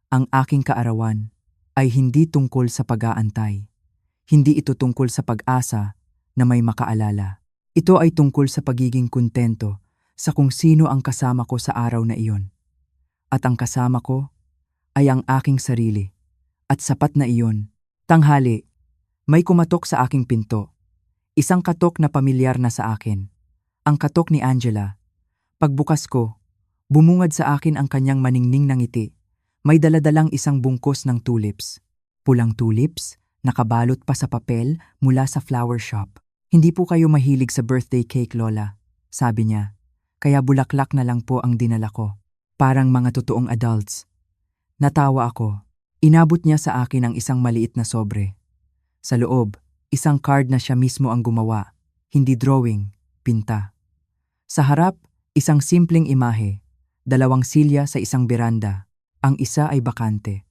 ang aking kaarawan ay hindi tungkol sa pag-aantay. Hindi ito tungkol sa pag-asa na may makaalala. Ito ay tungkol sa pagiging kontento sa kung sino ang kasama ko sa araw na iyon. At ang kasama ko ay ang aking sarili. At sapat na iyon. Tanghali, may kumatok sa aking pinto. Isang katok na pamilyar na sa akin. Ang katok ni Angela. Pagbukas ko, bumungad sa akin ang kanyang maningning na ngiti. May daladalang isang bungkos ng tulips. Pulang tulips, nakabalot pa sa papel mula sa flower shop. "Hindi po kayo mahilig sa birthday cake, Lola," sabi niya. "Kaya bulaklak na lang po ang dinala ko." Parang mga totoong adults. Natawa ako. Inabot niya sa akin ang isang maliit na sobre. Sa loob, isang card na siya mismo ang gumawa, hindi drawing, pinta. Sa harap, isang simpleng imahe, 2 silya sa isang beranda. Ang isa ay bakante.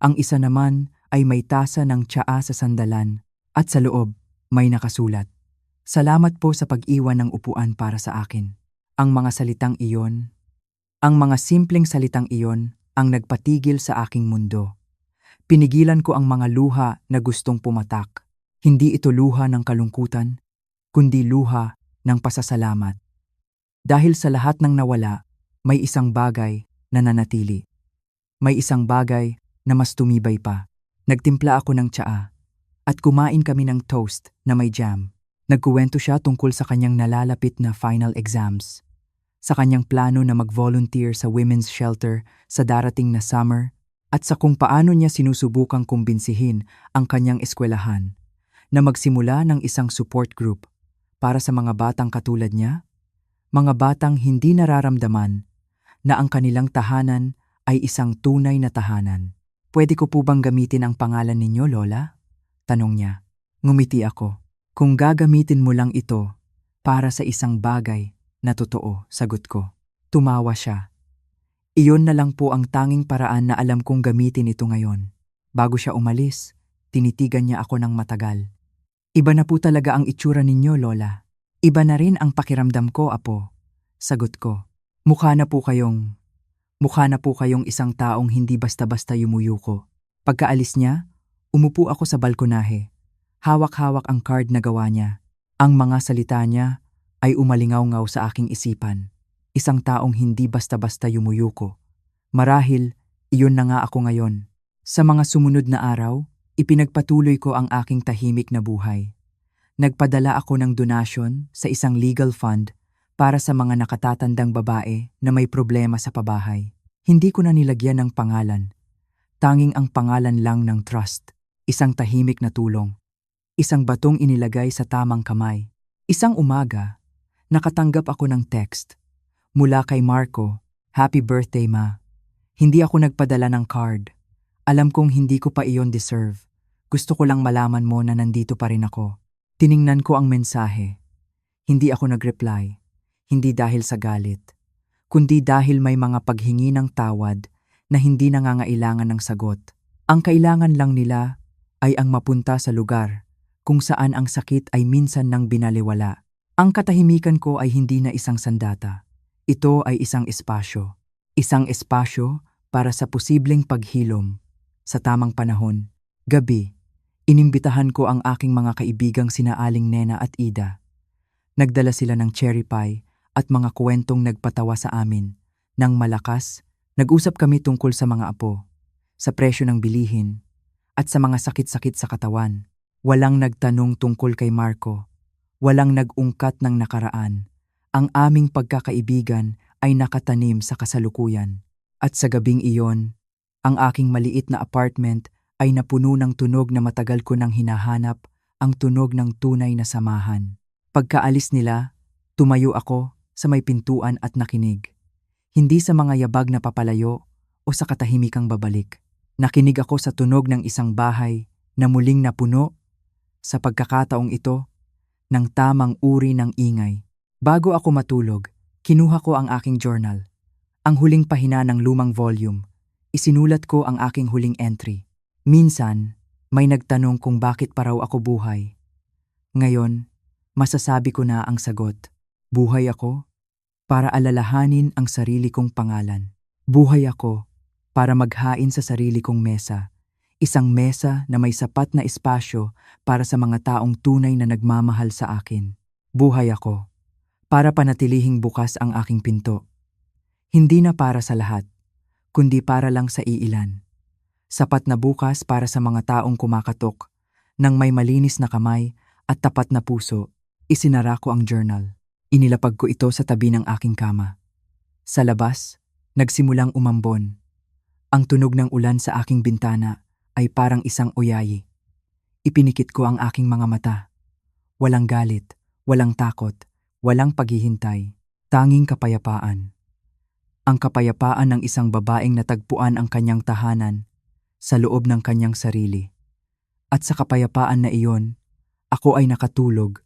Ang isa naman ay may tasa ng tsaa sa sandalan at sa loob may nakasulat, "Salamat po sa pag-iwan ng upuan para sa akin." Ang mga simpleng salitang iyon ang nagpatigil sa aking mundo. Pinigilan ko ang mga luha na gustong pumatak. Hindi ito luha ng kalungkutan, kundi luha ng pasasalamat. Dahil sa lahat ng nawala, may isang bagay na nanatili. May isang bagay na mas tumibay pa. Nagtimpla ako ng tsaa at kumain kami ng toast na may jam. Nagkuwento siya tungkol sa kanyang nalalapit na final exams, sa kanyang plano na mag-volunteer sa women's shelter sa darating na summer, at sa kung paano niya sinusubukang kumbinsihin ang kanyang eskwelahan na magsimula ng isang support group para sa mga batang katulad niya, mga batang hindi nararamdaman na ang kanilang tahanan ay isang tunay na tahanan. "Pwede ko po bang gamitin ang pangalan ninyo, Lola?" tanong niya. Ngumiti ako. "Kung gagamitin mo lang ito para sa isang bagay na totoo," sagot ko. Tumawa siya. Iyon na lang po ang tanging paraan na alam kong gamitin ito ngayon. Bago siya umalis, tinitigan niya ako ng matagal. "Iba na po talaga ang itsura ninyo, Lola. Iba na rin ang pakiramdam ko, Apo." Sagot ko. Mukha na po kayong isang taong hindi basta-basta yumuyuko." Pagkaalis niya, umupo ako sa balkonahe. Hawak-hawak ang card na gawa niya. Ang mga salita niya ay umalingaw-ngaw sa aking isipan. Isang taong hindi basta-basta yumuyuko. Marahil, iyon na nga ako ngayon. Sa mga sumunod na araw, ipinagpatuloy ko ang aking tahimik na buhay. Nagpadala ako ng donasyon sa isang legal fund para sa mga nakatatandang babae na may problema sa pabahay. Hindi ko na nilagyan ng pangalan. Tanging ang pangalan lang ng trust. Isang tahimik na tulong. Isang batong inilagay sa tamang kamay. Isang umaga, nakatanggap ako ng text mula kay Marco, Happy birthday, Ma. Hindi ako nagpadala ng card. Alam kong hindi ko pa iyon deserve. Gusto ko lang malaman mo na nandito pa rin ako. Tiningnan ko ang mensahe. Hindi ako nag-reply. Hindi dahil sa galit, kundi dahil may mga paghingi ng tawad na hindi nangangailangan ng sagot. Ang kailangan lang nila ay ang mapunta sa lugar kung saan ang sakit ay minsan nang binaliwala. Ang katahimikan ko ay hindi na isang sandata. Ito ay isang espasyo. Isang espasyo para sa posibleng paghilom. Sa tamang panahon, gabi, inimbitahan ko ang aking mga kaibigang sina Aling Nena at Ida. Nagdala sila ng cherry pie at mga kwentong nagpatawa sa amin. Nang malakas, nag-usap kami tungkol sa mga apo, sa presyo ng bilihin, at sa mga sakit-sakit sa katawan. Walang nagtanong tungkol kay Marco. Walang nag-ungkat ng nakaraan. Ang aming pagkakaibigan ay nakatanim sa kasalukuyan. At sa gabing iyon, ang aking maliit na apartment ay napuno ng tunog na matagal ko nang hinahanap, ang tunog ng tunay na samahan. Pagkaalis nila, tumayo ako sa may pintuan at nakinig. Hindi sa mga yabag na papalayo o sa katahimikang babalik. Nakinig ako sa tunog ng isang bahay na muling napuno sa pagkakataong ito ng tamang uri ng ingay. Bago ako matulog, kinuha ko ang aking journal. Ang huling pahina ng lumang volume. Isinulat ko ang aking huling entry. Minsan, may nagtanong kung bakit pa raw ako buhay. Ngayon, masasabi ko na ang sagot. Buhay ako para alalahanin ang sarili kong pangalan. Buhay ako para maghain sa sarili kong mesa. Isang mesa na may sapat na espasyo para sa mga taong tunay na nagmamahal sa akin. Buhay ako para panatilihing bukas ang aking pinto. Hindi na para sa lahat, kundi para lang sa iilan. Sapat na bukas para sa mga taong kumakatok, nang may malinis na kamay at tapat na puso. Isinara ko ang journal. Inilapag ko ito sa tabi ng aking kama. Sa labas, nagsimulang umambon. Ang tunog ng ulan sa aking bintana ay parang isang uyayi. Ipinikit ko ang aking mga mata. Walang galit, walang takot, walang paghihintay, tanging kapayapaan. Ang kapayapaan ng isang babaeng natagpuan ang kanyang tahanan sa loob ng kanyang sarili. At sa kapayapaan na iyon, ako ay nakatulog